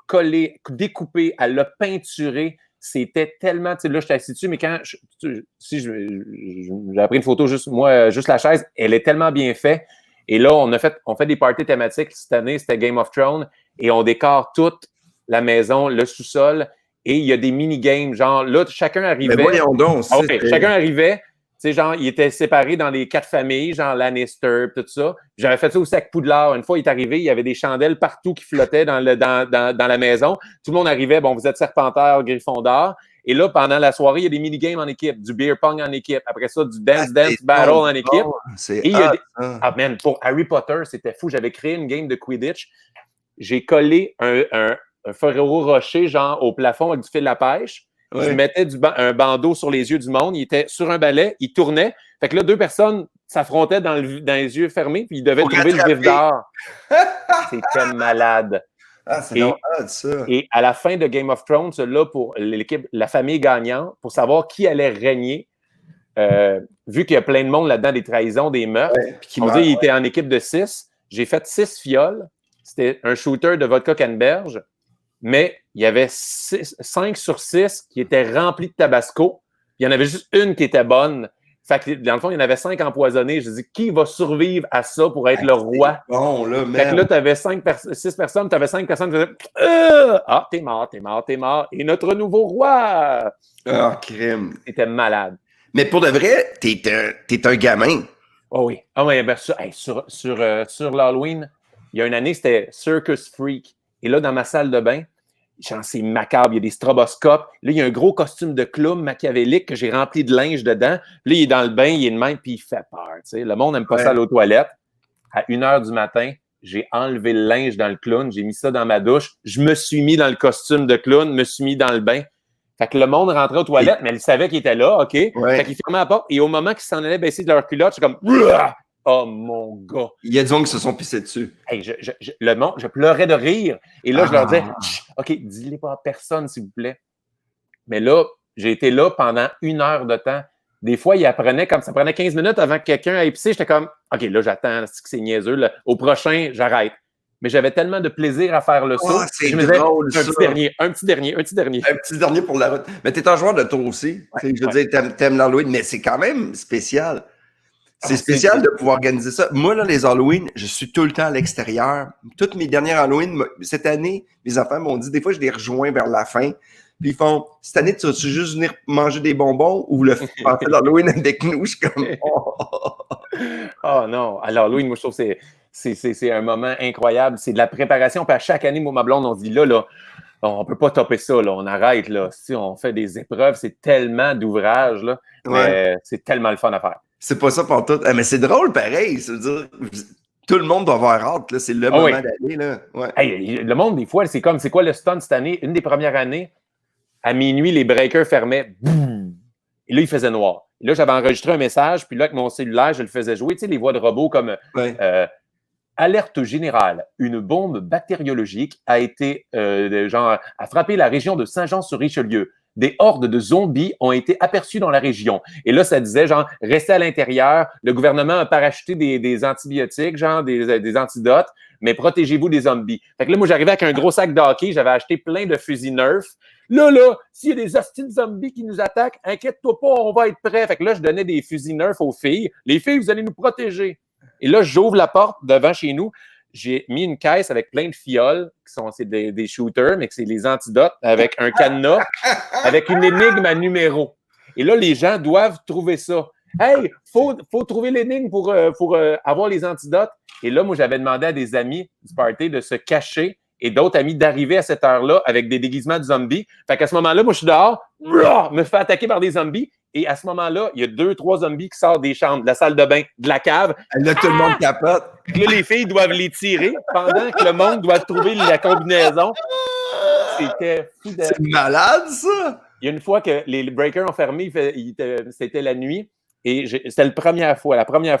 Speaker 2: collé, découpé, elle l'a peinturé. C'était tellement, tu sais, là, je suis assis dessus, mais quand j'ai pris une photo juste la chaise, elle est tellement bien faite. Et là, on fait des parties thématiques. Cette année, c'était Game of Thrones et on décore toute la maison, le sous-sol et il y a des mini-games. Genre, là, chacun arrivait.
Speaker 1: Mais voyons donc.
Speaker 2: Chacun arrivait. Tu sais, genre, il était séparé dans les 4 familles, genre Lannister, tout ça. J'avais fait ça aussi avec Poudlard. Une fois, il est arrivé, il y avait des chandelles partout qui flottaient dans la maison. Tout le monde arrivait, bon, vous êtes Serpentard, Gryffondor. Et là, pendant la soirée, il y a des mini-games en équipe, du beer pong en équipe. Après ça, du dance battle en équipe.
Speaker 1: Et il y a
Speaker 2: Ah, man, pour Harry Potter, c'était fou. J'avais créé une game de Quidditch. J'ai collé un Ferrero Rocher, genre, au plafond avec du fil à pêche. Ouais. Je mettais un bandeau sur les yeux du monde. Il était sur un balai, il tournait. Fait que là, 2 personnes s'affrontaient dans les yeux fermés, puis ils devaient trouver le vif d'or. C'était malade.
Speaker 1: Ah, c'est normal, ça.
Speaker 2: Et à la fin de Game of Thrones, là, pour l'équipe, la famille gagnante, pour savoir qui allait régner, vu qu'il y a plein de monde là-dedans, des trahisons, des meurtres, on dit qu'il était en équipe de 6. J'ai fait 6 fioles. C'était un shooter de vodka canneberge, mais il y avait 5 sur 6 qui étaient remplis de tabasco. Il y en avait juste une qui était bonne. Fait que, dans le fond, il y en avait 5 empoisonnés. Je dis, qui va survivre à ça pour être le roi?
Speaker 1: Bon, là,
Speaker 2: fait que là, tu avais 6 personnes, tu avais 5 personnes qui disaient ah, t'es mort. Et notre nouveau roi!
Speaker 1: Ah, crime.
Speaker 2: C'était malade.
Speaker 1: Mais pour de vrai, t'es un gamin.
Speaker 2: Oh oui. Ah oui, ben ça, sur l'Halloween, il y a une année, c'était Circus Freak. Et là, dans ma salle de bain, c'est macabre, il y a des stroboscopes. Là, il y a un gros costume de clown machiavélique que j'ai rempli de linge dedans. Là, il est dans le bain, il est de même, puis il fait peur. T'sais. Le monde n'aime pas ça aller aux toilettes. À 1h du matin, j'ai enlevé le linge dans le clown, j'ai mis ça dans ma douche. Je me suis mis dans le costume de clown, me suis mis dans le bain. Fait que le monde rentrait aux toilettes, mais il savait qu'il était là, OK? Fait qu'il fermait la porte. Et au moment qu'ils s'en allaient baisser de leur culotte, je suis comme... Oh, mon gars!
Speaker 1: Il y a des gens qui se sont pissés dessus.
Speaker 2: Hey, le monde, je pleurais de rire. Et là, je leur disais, OK, dis-les pas à personne, s'il vous plaît. Mais là, j'ai été là pendant 1 heure de temps. Des fois, il apprenait, comme ça prenait 15 minutes avant que quelqu'un aille pisser, j'étais comme, OK, là, j'attends, c'est niaiseux. Là. Au prochain, j'arrête. Mais j'avais tellement de plaisir à faire le saut.
Speaker 1: C'est
Speaker 2: je me disais,
Speaker 1: drôle,
Speaker 2: un petit dernier.
Speaker 1: Un petit dernier pour la route. Mais t'es un joueur de tour aussi. Je veux dire, t'aimes l'Halloween, mais c'est quand même spécial. C'est spécial de pouvoir organiser ça. Moi, là, les Halloween, je suis tout le temps à l'extérieur. Toutes mes dernières Halloween, cette année, mes enfants m'ont dit, des fois, je les rejoins vers la fin. Puis ils font, cette année, tu vas-tu juste venir manger des bonbons ou le faire l'Halloween avec nous? Je suis comme,
Speaker 2: oh non. Alors, Halloween, moi, je trouve que c'est un moment incroyable. C'est de la préparation. Puis à chaque année, moi, ma blonde, on se dit, là, on peut pas topper ça, là. On arrête, là. Si on fait des épreuves, c'est tellement d'ouvrages, là. Mais c'est tellement le fun à faire.
Speaker 1: C'est pas ça pour tout. Mais c'est drôle, pareil. Ça veut dire, tout le monde doit avoir hâte, là. C'est le moment d'aller, là. Ouais.
Speaker 2: Hey, le monde, des fois, c'est quoi le stunt cette année? Une des premières années, à minuit, les breakers fermaient. Boum! Et là, il faisait noir. Et là, j'avais enregistré un message, puis là, avec mon cellulaire, je le faisais jouer. Tu sais, les voix de robots comme alerte générale, une bombe bactériologique a été, a frappé la région de Saint-Jean-sur-Richelieu. Des hordes de zombies ont été aperçus dans la région. Et là, ça disait, restez à l'intérieur. Le gouvernement a parachuté des antibiotiques, des antidotes, mais protégez-vous des zombies. Fait que là, moi, j'arrivais avec un gros sac de hockey. J'avais acheté plein de fusils Nerf. Là, s'il y a des hostiles zombies qui nous attaquent, inquiète-toi pas, on va être prêts. Fait que là, je donnais des fusils Nerf aux filles. Les filles, vous allez nous protéger. Et là, j'ouvre la porte devant chez nous. J'ai mis une caisse avec plein de fioles, c'est des shooters, mais que c'est les antidotes, avec un cadenas, avec une énigme à numéro. Et là, les gens doivent trouver ça. Hey, faut trouver l'énigme pour avoir les antidotes. Et là, moi, j'avais demandé à des amis du party de se cacher et d'autres amis d'arriver à cette heure-là avec des déguisements de zombies. Fait qu'à ce moment-là, moi, je suis dehors, me fais attaquer par des zombies. Et à ce moment-là, il y a 2-3 zombies qui sortent des chambres, de la salle de bain, de la cave.
Speaker 1: Là, tout le monde capote.
Speaker 2: Là, les filles doivent les tirer pendant que le monde doit trouver la combinaison. C'était fou.
Speaker 1: C'est malade, ça!
Speaker 2: Il y a une fois que les breakers ont fermé, c'était la nuit. Et c'était la première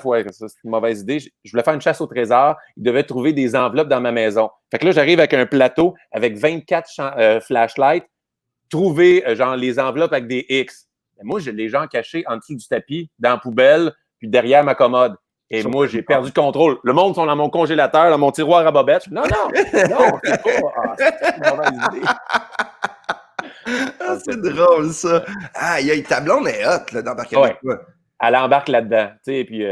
Speaker 2: fois que ça, c'était une mauvaise idée. Je voulais faire une chasse au trésor. Ils devaient trouver des enveloppes dans ma maison. Fait que là, j'arrive avec un plateau avec 24 flashlights, trouver les enveloppes avec des X. Mais moi, j'ai les gens cachés en dessous du tapis, dans la poubelle, puis derrière ma commode. Et moi, j'ai perdu le contrôle. Le monde sont dans mon congélateur, dans mon tiroir à bobettes. Non, c'est pas. C'est une mauvaise idée.
Speaker 1: C'est drôle, ça. Ta blonde est hot, là, d'embarquer avec toi.
Speaker 2: Elle embarque là-dedans. Tu sais, puis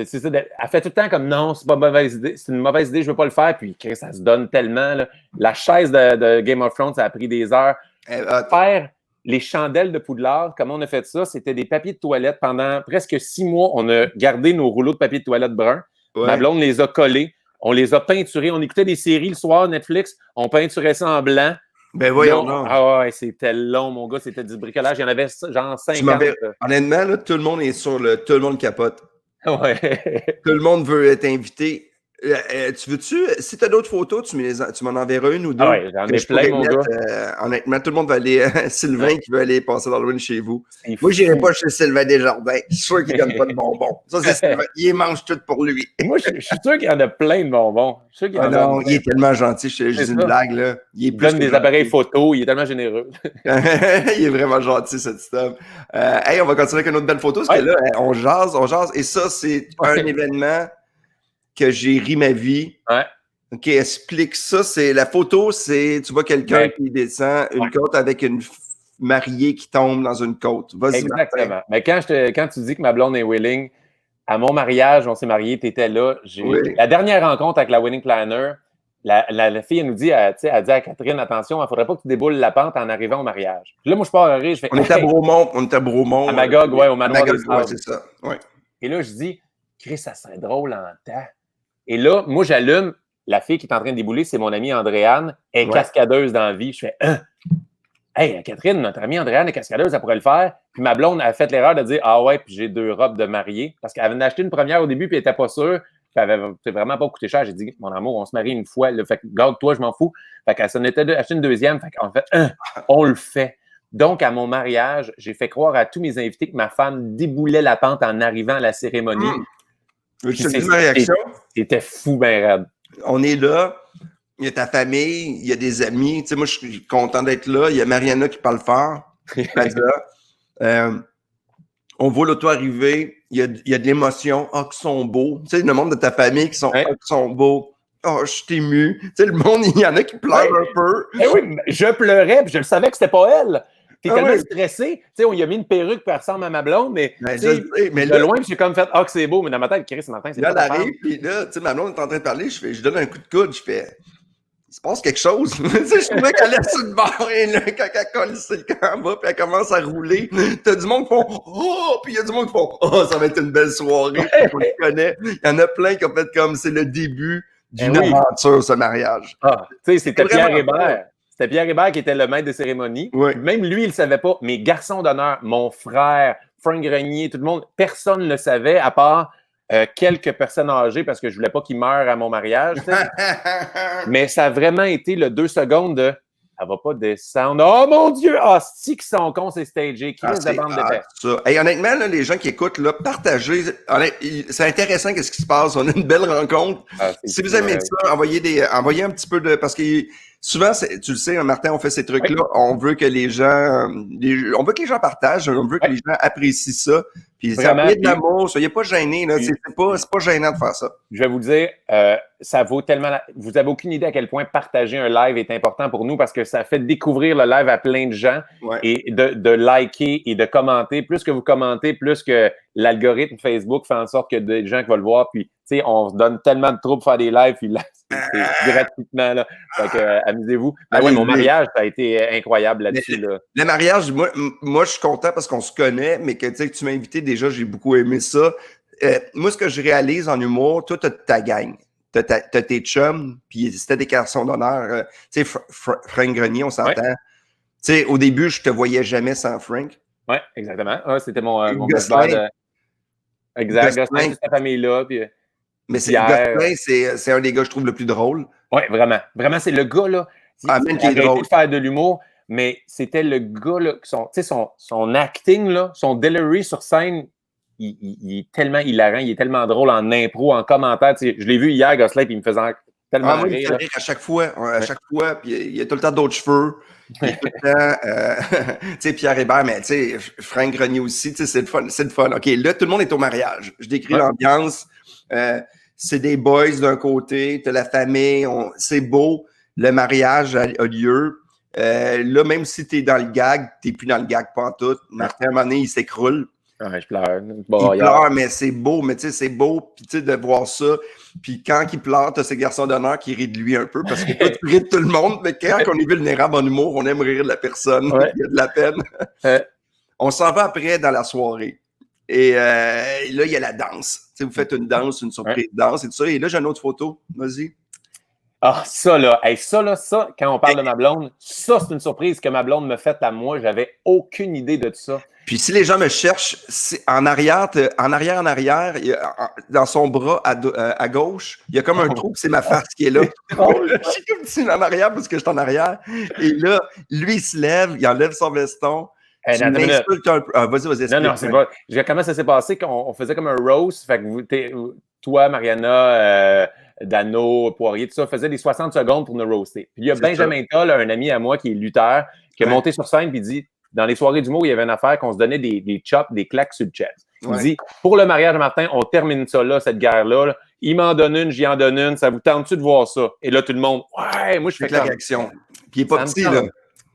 Speaker 2: c'est ça, elle fait tout le temps comme non, c'est pas une mauvaise idée. C'est une mauvaise idée, je veux pas le faire. Puis ça se donne tellement. Là. La chaise de Game of Thrones, ça a pris des heures. Faire les chandelles de Poudlard, comment on a fait ça? C'était des papiers de toilette. Pendant presque 6 mois, on a gardé nos rouleaux de papier de toilette brun. Ouais. Ma blonde les a collés. On les a peinturés. On écoutait des séries le soir, Netflix. On peinturait ça en blanc.
Speaker 1: Ben voyons donc.
Speaker 2: Ah ouais, c'était long, mon gars. C'était du bricolage. Il y en avait genre 50.
Speaker 1: Honnêtement, là, tout le monde est tout le monde capote.
Speaker 2: Ouais.
Speaker 1: Tout le monde veut être invité. Tu veux-tu, si tu as d'autres photos, tu m'en enverras une ou deux.
Speaker 2: Ah ouais, j'en ai plein, mon gars.
Speaker 1: Honnêtement, tout le monde va aller. Sylvain qui veut aller passer l'Halloween chez vous. Moi, je n'irai pas chez Sylvain Desjardins. Je suis sûr qu'il ne donne pas de bonbons. Ça, c'est Sylvain. Il mange tout pour lui.
Speaker 2: Moi, je suis sûr qu'il y en a plein de bonbons. Je suis sûr qu'il y en a plein.
Speaker 1: Il est tellement gentil. Je dis une blague, là.
Speaker 2: Il donne des appareils photo. Il est tellement généreux.
Speaker 1: Il est vraiment gentil, cet homme. Hey, on va continuer avec une autre belle photo. Parce que là, on jase. Et ça, c'est un événement que j'ai ri ma vie.
Speaker 2: Ouais.
Speaker 1: OK, explique ça. C'est la photo, c'est tu vois quelqu'un qui descend une côte avec une mariée qui tombe dans une côte. Vas-y.
Speaker 2: Exactement. Mais quand tu dis que ma blonde est willing, à mon mariage, on s'est mariés, tu étais là. La dernière rencontre avec la Wedding Planner, la fille, elle nous dit, elle dit à Catherine, attention, il ne faudrait pas que tu déboules la pente en arrivant au mariage. Puis là, moi, je pars à rire. Je fais,
Speaker 1: on était à Bromont.
Speaker 2: À Magog, ouais, au manoir des
Speaker 1: Sables. Ouais, c'est ça. Ouais.
Speaker 2: Et là, je dis, Chris, ça serait drôle en temps. Et là, moi, j'allume. La fille qui est en train de débouler, c'est mon amie Andréane. Elle est cascadeuse dans la vie. Je fais, hey, Catherine, notre amie Andréane est cascadeuse, elle pourrait le faire. Puis ma blonde a fait l'erreur de dire, ah ouais, puis j'ai 2 robes de mariée. Parce qu'elle avait acheté une première au début, puis elle n'était pas sûre. Puis elle avait vraiment pas coûté cher. J'ai dit, mon amour, on se marie une fois. Là. Fait que, garde-toi, je m'en fous. Fait qu'elle s'en était acheté une deuxième. Fait qu'en fait, on le fait. Donc, à mon mariage, j'ai fait croire à tous mes invités que ma femme déboulait la pente en arrivant à la cérémonie.
Speaker 1: Tu te dis ma réaction?
Speaker 2: C'était fou, ben raide.
Speaker 1: On est là, il y a ta famille, il y a des amis. Tu sais, moi, je suis content d'être là. Il y a Mariana qui parle fort. On voit l'auto arriver. Il y a de l'émotion. Ah, qu'ils sont beaux. Tu sais, le monde de ta famille qui sont, qui sont beaux. Oh, je suis ému. Tu sais, le monde, il y en a qui pleurent un peu.
Speaker 2: Eh oui, je pleurais, puis je le savais que c'était pas elle. T'es tellement stressé. Tu sais, on y a mis une perruque qui ressemble à ma blonde, mais, de loin, j'ai comme fait, que c'est beau, mais dans ma tête, Chris, Martin, c'est pas
Speaker 1: là, elle arrive, puis là, tu sais, ma blonde est en train de parler, je donne un coup de coude, je fais, il se passe quelque chose. Tu sais, je trouvais qu'elle laisse sur le bord, et là, quand elle colle sur le camp en bas, puis elle commence à rouler, t'as du monde qui font, oh, puis il y a du monde qui font, oh, ça va être une belle soirée, on le connaît. Il y en a plein qui ont fait comme, c'est le début d'une aventure, ce mariage.
Speaker 2: Ah, tu sais, c'était Pierre Hébert. C'était Pierre Hébert qui était le maître de cérémonie.
Speaker 1: Oui.
Speaker 2: Même lui, il ne le savait pas. Mes garçons d'honneur, mon frère, Frank Grenier, tout le monde, personne ne le savait à part quelques personnes âgées parce que je ne voulais pas qu'ils meurent à mon mariage. Mais ça a vraiment été le 2 secondes de « Elle va pas descendre. Oh mon Dieu! Ah, si qu'ils sont cons, c'est stagé. Qui reste de bande de paix? »
Speaker 1: Hey, honnêtement, là, les gens qui écoutent, là, partagez. C'est intéressant qu'est-ce qui se passe. On a une belle rencontre. Si vous aimez ça, envoyez un petit peu de... Parce que souvent, tu le sais, Martin, on fait ces trucs-là. On veut que les gens... on veut que les gens partagent. On veut que les gens apprécient ça. Puis ça met de l'amour. Soyez pas gênés. Là. C'est pas gênant de faire ça.
Speaker 2: Je vais vous dire, ça vaut tellement... Vous n'avez aucune idée à quel point partager un live est important pour nous parce que ça fait découvrir le live à plein de gens et de liker et de commenter. Plus que vous commentez, plus que l'algorithme Facebook fait en sorte que des gens qui vont le voir. Puis, tu sais, on se donne tellement de troubles pour faire des lives. Puis là, c'est gratuitement. Là. Fait que, amusez-vous. Mais oui, mon mariage, ça a été incroyable là-dessus. Là.
Speaker 1: Le mariage, moi, je suis content parce qu'on se connaît, mais que tu m'as invité déjà, j'ai beaucoup aimé ça. Moi, ce que je réalise en humour, toi, t'as ta gang. T'as tes chums, puis c'était des garçons d'honneur. Tu sais, Frank Grenier, on s'entend. Tu sais, au début, je te voyais jamais sans Frank.
Speaker 2: Oui, exactement. C'était mon Gosselin. Exact, Gosselin, toute sa famille-là. Puis,
Speaker 1: mais Gosselin, c'est un des gars, je trouve, le plus drôle.
Speaker 2: Oui, vraiment. Vraiment, c'est le gars, là.
Speaker 1: Même qui est drôle.
Speaker 2: De faire de l'humour, mais c'était le gars, là, son acting, là, son delivery sur scène, il est tellement hilarant, il est tellement drôle en impro, en commentaire. Je l'ai vu hier, Gosselin, puis il me faisait tellement
Speaker 1: rire. Il me fait rire à chaque fois, puis il a tout le temps d'autres cheveux. Puis tout le temps, tu sais, Pierre Hébert, mais tu sais, Frank Grenier aussi, tu sais, c'est le fun. OK, là, tout le monde est au mariage. Je décris l'ambiance. C'est des boys d'un côté, t'as la famille, c'est beau. Le mariage a lieu. Là, même si t'es dans le gag, t'es plus dans le gag pantoute. Martin, à un moment donné, il s'écroule.
Speaker 2: Ouais, je pleure.
Speaker 1: Il pleure, mais c'est beau. Mais tu sais, c'est beau puis tu sais, de voir ça. Puis quand il pleure, t'as ces garçons d'honneur qui rient de lui un peu parce que toi, tu ris de tout le monde. Mais quand on est vulnérable en humour, on aime rire de la personne. Il y a de la peine. On s'en va après dans la soirée. Et là, il y a la danse. Tu sais, vous faites une danse, une surprise danse et tout ça. Et là, j'ai une autre photo. Vas-y.
Speaker 2: Ah, ça, là, hey, ça, quand on parle de ma blonde, ça, c'est une surprise que ma blonde me fait à moi. J'avais aucune idée de ça.
Speaker 1: Puis si les gens me cherchent, c'est en arrière, dans son bras à gauche, il y a comme un trou, puis c'est ma face qui est là. Je suis comme si en arrière parce que je suis en arrière. Et là, lui, il se lève, il enlève son veston.
Speaker 2: Hey,
Speaker 1: Tu
Speaker 2: attends une minute.
Speaker 1: m'insultes un peu. Ah, vas-y,
Speaker 2: Non,
Speaker 1: explique.
Speaker 2: non, c'est pas. Comment ça s'est passé? On faisait comme un roast. Fait que toi, Mariana, Dano, Poirier, tout ça, faisait des 60 secondes pour nous roaster. Puis il y a
Speaker 1: C'est
Speaker 2: Benjamin Toll, un ami à moi qui est lutteur, qui est
Speaker 1: Ouais.
Speaker 2: monté sur scène puis dit, dans les soirées d'humour, il y avait une affaire qu'on se donnait des chops, des claques sur le chest. Il
Speaker 1: Ouais.
Speaker 2: dit, pour le mariage de Martin, on termine ça là, cette guerre-là. Là. Il m'en donne une, j'y en donne une. Ça vous tente-tu de voir ça? Et là, tout le monde, ouais, moi, je fais
Speaker 1: Avec la
Speaker 2: comme,
Speaker 1: réaction. Puis il est pas
Speaker 2: ça me
Speaker 1: petit,
Speaker 2: tente.
Speaker 1: là.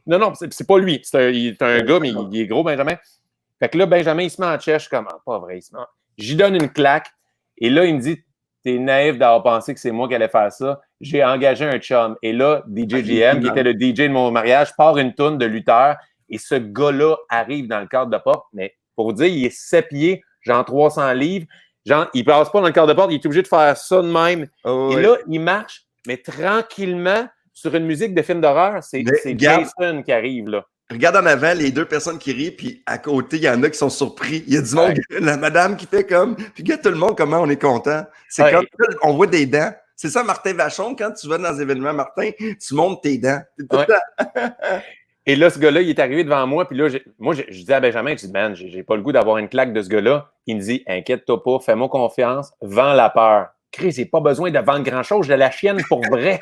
Speaker 2: Non, non, c'est pas lui. Il est un gars, mais il est gros, Benjamin. Fait que là, Benjamin, il se met en chest. Je suis comme, ah, pas vrai. J'y donne une claque. Et là, il me dit, t'es naïf d'avoir pensé que c'est moi qui allais faire ça. J'ai engagé un chum. Et là, DJ GM, qui était le DJ de mon mariage, part une toune de lutteur. Et ce gars-là arrive dans le cadre de porte. Mais pour vous dire, il est 7 pieds, genre 300 livres. Genre, il passe pas dans le cadre de porte. Il est obligé de faire ça de même.
Speaker 1: Oh,
Speaker 2: et là, il marche, mais tranquillement, sur une musique de film d'horreur. C'est Jason qui arrive, là.
Speaker 1: Regarde en avant les deux personnes qui rient, puis à côté, il y en a qui sont surpris. Il y a du monde, la madame qui fait comme. Puis regarde tout le monde, comment on est content. C'est comme, on voit des dents. C'est ça, Martin Vachon, quand tu vas dans les événements, Martin, tu montes tes dents.
Speaker 2: Et là, ce gars-là, il est arrivé devant moi, puis là, je dis à Benjamin, je dis, man, j'ai pas le goût d'avoir une claque de ce gars-là. Il me dit, inquiète-toi pas, fais-moi confiance, vends la peur. Chris, j'ai pas besoin de vendre grand-chose, j'ai la chienne pour vrai.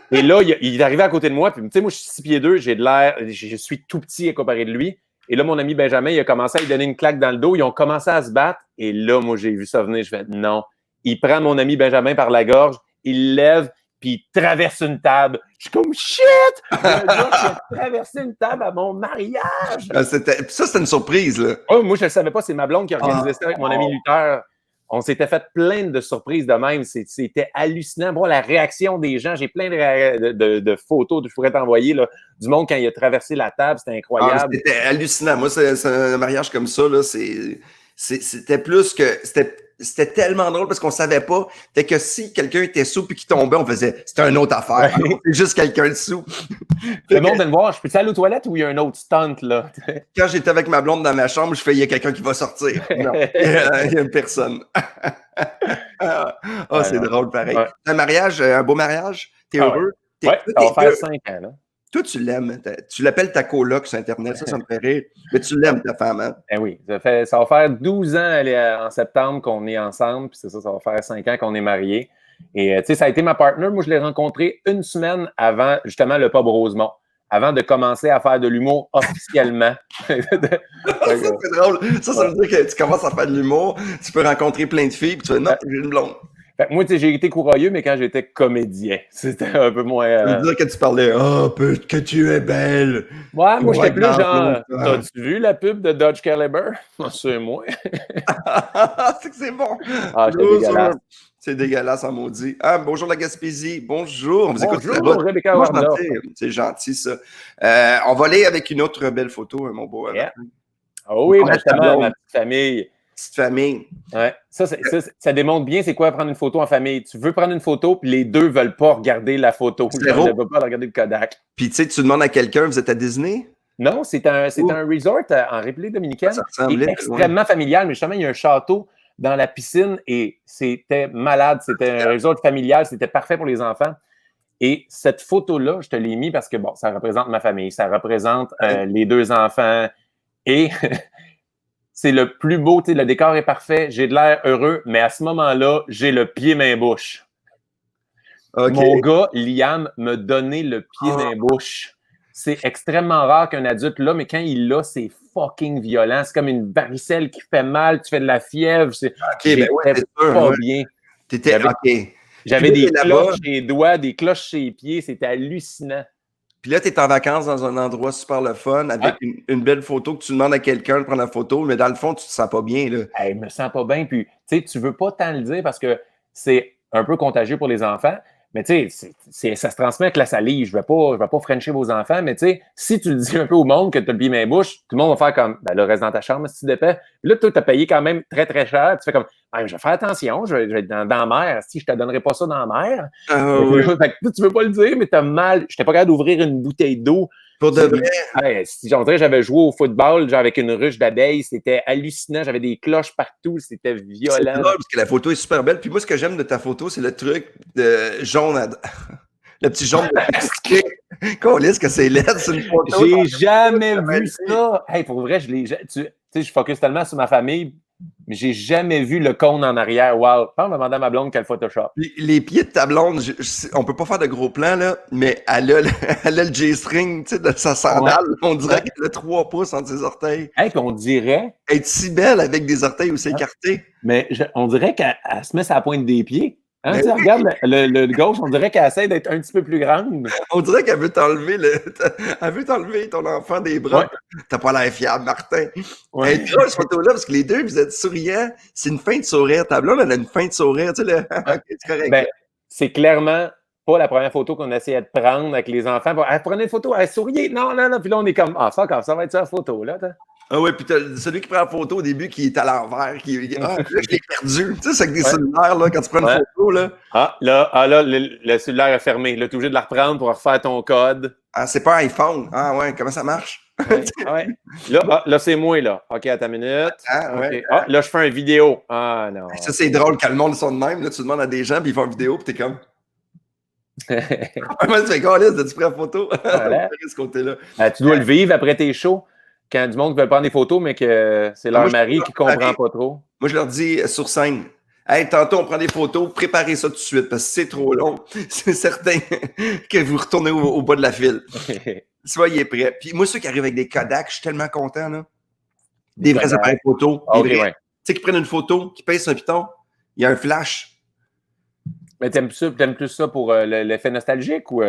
Speaker 2: Et là, il est arrivé à côté de moi, puis tu sais, moi, je suis 6 pieds 2, j'ai de l'air, je suis tout petit à comparer de lui. Et là, mon ami Benjamin, il a commencé à lui donner une claque dans le dos, ils ont commencé à se battre, et là, moi, j'ai vu ça venir, je fais non. Il prend mon ami Benjamin par la gorge, il lève, puis il traverse une table. Je suis comme shit! Le gars qui a traversé une table à mon mariage!
Speaker 1: Ça, c'était une surprise, là.
Speaker 2: Oh, moi, je ne le savais pas, c'est ma blonde qui organisait ça avec mon ami lutteur. On s'était fait plein de surprises de même. C'était hallucinant. Bon, la réaction des gens, j'ai plein de photos que je pourrais t'envoyer là, du monde quand il a traversé la table. C'était incroyable.
Speaker 1: C'était hallucinant. Moi, c'est un mariage comme ça, là, c'était plus que... C'était tellement drôle parce qu'on savait pas. Fait que si quelqu'un était sous puis qu'il tombait, on faisait c'était une autre affaire. C'est juste quelqu'un dessous.
Speaker 2: Le monde vient me voir, je peux-tu aller aux toilettes ou il y a un autre stunt là?
Speaker 1: Quand j'étais avec ma blonde dans ma chambre, je fais il y a quelqu'un qui va sortir. Non, il y a une personne. C'est drôle pareil.
Speaker 2: Ouais.
Speaker 1: Un beau mariage? T'es heureux?
Speaker 2: Ouais, ça va faire 5 ans là.
Speaker 1: Toi, tu l'aimes. Tu l'appelles ta coloc sur Internet, ça me fait rire. Mais tu l'aimes, ta femme, hein?
Speaker 2: Ben oui, ça va faire 12 ans en septembre qu'on est ensemble, puis c'est ça va faire 5 ans qu'on est mariés. Et tu sais, ça a été ma partner. Moi, je l'ai rencontrée une semaine avant, justement, le pub Rosemont, avant de commencer à faire de l'humour officiellement.
Speaker 1: Ça, c'est drôle. Ça veut dire que tu commences à faire de l'humour, tu peux rencontrer plein de filles, puis tu fais non, j'ai une blonde.
Speaker 2: Fait que moi, tu sais, j'ai été courageux, mais quand j'étais comédien, c'était un peu moins.
Speaker 1: Ça veut dire que tu parlais que tu es belle.
Speaker 2: Ouais, moi, j'étais plus genre. T'as-tu vu la pub de Dodge Caliber? C'est moi.
Speaker 1: C'est que c'est bon.
Speaker 2: Ah, c'est dégueulasse.
Speaker 1: C'est dégueulasse en maudit. Ah, bonjour la Gaspésie. Bonjour.
Speaker 2: Bonjour, Rebecca Warner.
Speaker 1: C'est gentil, ça. On va aller avec une autre belle photo, mon beau.
Speaker 2: Yeah. Oh oui, justement, ma petite famille.
Speaker 1: Petite famille.
Speaker 2: Ouais. Ça démontre bien c'est quoi prendre une photo en famille. Tu veux prendre une photo, puis les deux ne veulent pas regarder la photo. Ils ne veulent pas regarder le Kodak.
Speaker 1: Puis tu sais, tu demandes à quelqu'un, vous êtes à Disney?
Speaker 2: Non, c'est un resort en République dominicaine.
Speaker 1: Ça ressemblait,
Speaker 2: extrêmement familial, mais justement, il y a un château dans la piscine et c'était malade. C'était un resort familial, c'était parfait pour les enfants. Et cette photo-là, je te l'ai mis parce que, bon, ça représente ma famille, ça représente les deux enfants et... C'est le plus beau, le décor est parfait, j'ai de l'air heureux, mais à ce moment-là, j'ai le pied main-bouche. Okay. Mon gars, Liam, me donnait le pied main-bouche. C'est extrêmement rare qu'un adulte l'a, mais quand il l'a, c'est fucking violent. C'est comme une varicelle qui fait mal, tu fais de la fièvre. J'étais pas bien. J'avais des cloches chez les doigts, des cloches chez les pieds, c'était hallucinant.
Speaker 1: Puis là, tu es en vacances dans un endroit super le fun, avec une belle photo que tu demandes à quelqu'un de prendre la photo, mais dans le fond, tu te sens pas bien. Là.
Speaker 2: Hey, je me sens pas bien. Puis, tu sais, tu veux pas tant le dire parce que c'est un peu contagieux pour les enfants. Mais tu sais, ça se transmet avec la salive. Je vais pas frencher vos enfants, mais tu sais, si tu le dis un peu au monde que tu as le pied dans la bouche, tout le monde va faire comme, ben là, reste dans ta chambre si tu dépais. Puis là, toi, tu as payé quand même très, très cher. Tu fais comme, je vais faire attention, je vais être dans la mer. Si je te donnerai pas ça dans la mer.
Speaker 1: Oui.
Speaker 2: Fait que tu veux pas le dire, mais t'as mal. Je n'étais pas capable d'ouvrir une bouteille d'eau.
Speaker 1: Pour de vrai.
Speaker 2: Si on dirait que j'avais joué au football, genre avec une ruche d'abeilles, c'était hallucinant. J'avais des cloches partout, c'était violent.
Speaker 1: C'est drôle parce que la photo est super belle. Puis moi, ce que j'aime de ta photo, c'est le truc de jaune le petit jaune de plastique. Qu'est-ce que c'est laid, c'est une photo.
Speaker 2: J'ai jamais vu ça. Hey, pour vrai, tu sais, je focus tellement sur ma famille, mais j'ai jamais vu le cône en arrière. Wow. Je pense demander à ma blonde quel Photoshop.
Speaker 1: Les pieds de ta blonde, on peut pas faire de gros plans, là, mais elle a le G-string, tu sais, de sa sandale. Ouais. On dirait qu'elle a 3 pouces entre ses orteils.
Speaker 2: Hey, puis on dirait.
Speaker 1: Elle est si belle avec des orteils aussi écartés.
Speaker 2: Mais on dirait qu'elle se met sur la pointe des pieds. Hein, oui. Regarde le gauche, on dirait qu'elle essaie d'être un petit peu plus grande.
Speaker 1: On dirait qu'elle veut t'enlever ton enfant des bras. Ouais. T'as pas l'air fiable, Martin. Ouais. Elle est drôle, cette photo-là, parce que les deux, vous êtes souriants. C'est une fin de sourire. Ta blonde, elle a une fin de sourire. Tu sais, c'est correct.
Speaker 2: Ben, c'est clairement pas la première photo qu'on essayait de prendre avec les enfants. Elle prenait une photo, elle souriait. Non. Puis là, on est comme, ça va être ça la photo, là.
Speaker 1: Ah oui, puis t'as celui qui prend la photo au début qui est à l'envers, là, je l'ai perdu. Tu sais, c'est avec des cellulaires, là, quand tu prends une photo, là.
Speaker 2: Là, le cellulaire est fermé. Là, t'es obligé de la reprendre pour refaire ton code.
Speaker 1: Ah, c'est pas un iPhone. Ah ouais, comment ça marche?
Speaker 2: Ouais. Là, c'est moi, là. OK, à ta minute. Okay. Là, je fais une vidéo. Ah, non.
Speaker 1: Ça, c'est drôle quand le monde sont de même. Là, tu demandes à des gens, puis ils font une vidéo, puis t'es comme... Comment tu fais quoi, là? As-tu pris la photo?
Speaker 2: Voilà.
Speaker 1: Ce côté-là.
Speaker 2: Tu dois le vivre après tes shows. Quand du monde veut prendre des photos, mais que c'est leur mari qui comprend pas trop.
Speaker 1: Moi, je leur dis sur scène, hey, tantôt, on prend des photos, préparez ça tout de suite, parce que c'est trop long. C'est certain que vous retournez au bas de la file. Soyez prêts. Puis moi, ceux qui arrivent avec des Kodak, je suis tellement content, là. Des vrais appareils photo. Tu sais, qui prennent une photo, qui pèsent un piton, il y a un flash.
Speaker 2: Mais t'aimes plus ça pour l'effet nostalgique ou...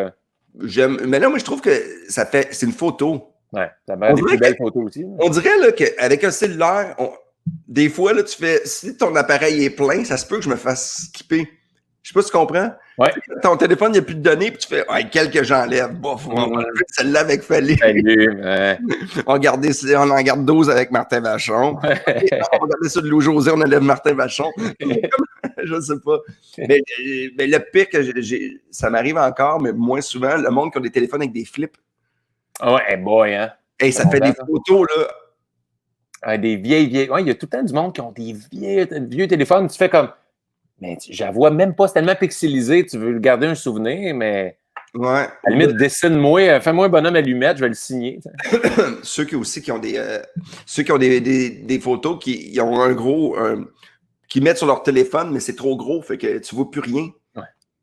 Speaker 1: J'aime. Mais là, moi, je trouve que c'est une photo.
Speaker 2: Ouais, ça m'a des plus belles photos aussi. Là.
Speaker 1: On dirait là, qu'avec un cellulaire, des fois, là, tu fais. Si ton appareil est plein, ça se peut que je me fasse skipper. Je sais pas si tu comprends.
Speaker 2: Ouais.
Speaker 1: Ton téléphone, il n'y a plus de données, puis tu fais quelques j'enlève. Bof, on va enlever celle-là avec Fallé. On en garde 12 avec Martin Vachon. Ouais. On va garder ça de Lou José, on enlève Martin Vachon. Je sais pas. Mais le pire que ça m'arrive encore, mais moins souvent, le monde qui a des téléphones avec des flips.
Speaker 2: Ah ouais, boy, hein.
Speaker 1: Hey, ça fait des photos, là.
Speaker 2: Des vieilles. Ouais, il y a tout le temps du monde qui ont des vieux téléphones. Tu fais comme. Mais j'avoue même pas, c'est tellement pixelisé, tu veux garder un souvenir, mais.
Speaker 1: Ouais.
Speaker 2: À la limite, dessine-moi, fais-moi un bonhomme allumette, je vais le signer.
Speaker 1: Ceux qui ont des photos qui ont un gros. Qui mettent sur leur téléphone, mais c'est trop gros, fait que tu vois plus rien.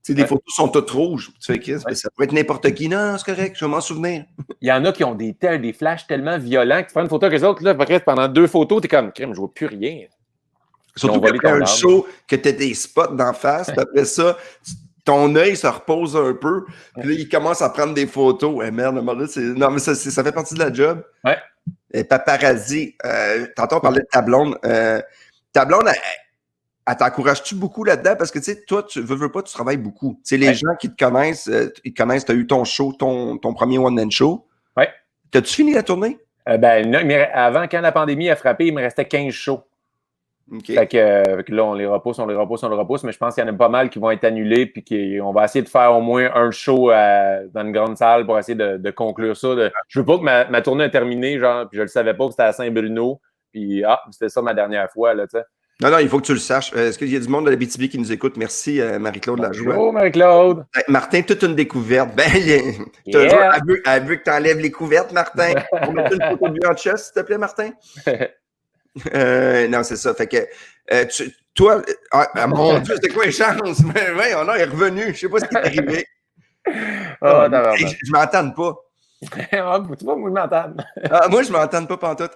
Speaker 1: Tu sais, des photos sont toutes rouges. Tu fais Chris, ça peut être n'importe qui. Non, c'est correct, je vais m'en souvenir.
Speaker 2: Il y en a qui ont des flashs tellement violents que tu prends une photo avec les autres, là, pendant 2 photos, t'es comme, crème, je vois plus rien.
Speaker 1: Surtout quand tu as un show, que tu as des spots d'en face, puis après ça, ton œil se repose un peu, puis là, il commence à prendre des photos. Eh merde, non, mais ça fait partie de la job.
Speaker 2: Ouais.
Speaker 1: Et paparazzi, tantôt on parlait de ta blonde. Ta blonde, elle t'encourage-tu beaucoup là-dedans? Parce que, tu sais, toi, tu veux pas, tu travailles beaucoup. Tu sais, les gens qui te connaissent, tu as eu ton show, ton premier one-man show.
Speaker 2: Oui.
Speaker 1: T'as-tu fini la tournée?
Speaker 2: Non, avant, quand la pandémie a frappé, il me restait 15 shows.
Speaker 1: Okay.
Speaker 2: Fait que là, on les repousse, mais je pense qu'il y en a pas mal qui vont être annulés, puis qu'on va essayer de faire au moins un show dans une grande salle pour essayer de conclure ça. Je veux pas que ma tournée ait terminé, genre, puis je le savais pas que c'était à Saint-Bruno, puis c'était ça ma dernière fois, là, tu sais.
Speaker 1: Non, il faut que tu le saches. Est-ce qu'il y a du monde de la BTB qui nous écoute? Merci, Marie-Claude Lajoie.
Speaker 2: Bonjour, Marie-Claude.
Speaker 1: Martin, toute une découverte. Elle veut que tu enlèves les couvertes, Martin. On met une photo de lui en chest, s'il te plaît, Martin? Non, c'est ça. Fait que toi, mon Dieu, c'était quoi les chances? Mais ouais, on est revenu. Je sais pas ce qui est arrivé. Je m'entends pas.
Speaker 2: Tu vois, moi, je m'entends.
Speaker 1: Moi, je m'entends pas pantoute.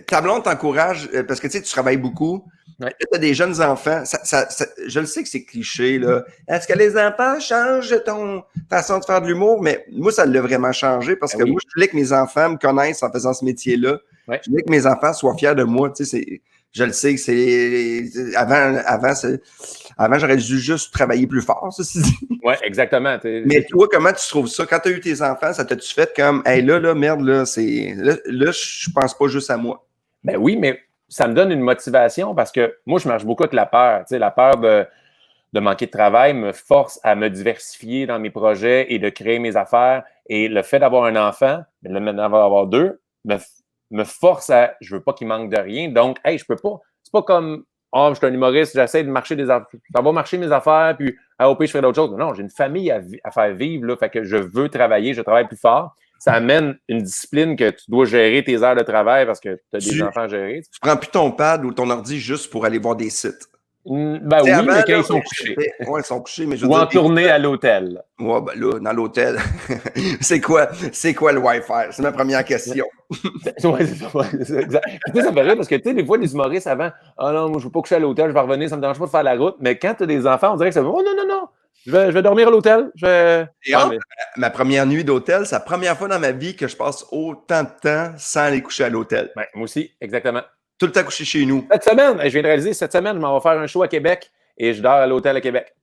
Speaker 1: Ta blonde t'encourage parce que tu sais, tu travailles beaucoup.
Speaker 2: Ouais.
Speaker 1: Tu as des jeunes enfants. Je le sais que c'est cliché, là. Est-ce que les enfants changent ton façon de faire de l'humour? Mais moi, ça l'a vraiment changé parce que moi, je voulais que mes enfants me connaissent en faisant ce métier-là.
Speaker 2: Ouais.
Speaker 1: Je voulais que mes enfants soient fiers de moi. Tu sais, Je le sais que c'est... Avant, j'aurais dû juste travailler plus fort, ceci dit.
Speaker 2: Oui, exactement.
Speaker 1: Mais toi, comment tu trouves ça? Quand tu as eu tes enfants, ça t'a-tu fait comme, hey, là, merde, là, je pense pas juste à moi.
Speaker 2: Ben oui, mais ça me donne une motivation parce que moi, je marche beaucoup avec la peur. Tu sais, la peur de manquer de travail me force à me diversifier dans mes projets et de créer mes affaires. Et le fait d'avoir un enfant, maintenant d'avoir deux, me force à, je veux pas qu'il manque de rien. Donc, hey, je peux pas. C'est pas comme, oh, je suis un humoriste, j'essaie de marcher des affaires, ça va marcher mes affaires, puis au pire, je ferai d'autres choses. Non, j'ai une famille à faire vivre, là, fait que je veux travailler, je travaille plus fort. Ça amène une discipline que tu dois gérer tes heures de travail parce que tu as des enfants à gérer.
Speaker 1: Tu prends plus ton pad ou ton ordi juste pour aller voir des sites.
Speaker 2: Ben oui,
Speaker 1: avant,
Speaker 2: mais quand
Speaker 1: là,
Speaker 2: ils sont couchés.
Speaker 1: Oui, ils sont couchés, mais je veux
Speaker 2: Ou
Speaker 1: dire,
Speaker 2: en tournée à l'hôtel.
Speaker 1: Ouais, ben là, dans l'hôtel. C'est quoi le Wi-Fi? C'est ma première question.
Speaker 2: Ouais, c'est exact. Tu sais, ça fait rire parce que, tu sais, des fois, les humoristes avant, ah non, moi, je veux pas coucher à l'hôtel, je vais revenir, ça me dérange pas de faire la route. Mais quand tu as des enfants, on dirait que ça va, oh non, non, non, je vais dormir à l'hôtel.
Speaker 1: Ma première nuit d'hôtel, c'est la première fois dans ma vie que je passe autant de temps sans aller coucher à l'hôtel.
Speaker 2: Ben, moi aussi, exactement.
Speaker 1: Tout le temps couché chez nous.
Speaker 2: Cette semaine, je viens de réaliser, cette semaine, je m'en vais faire un show à Québec et je dors à l'hôtel à Québec.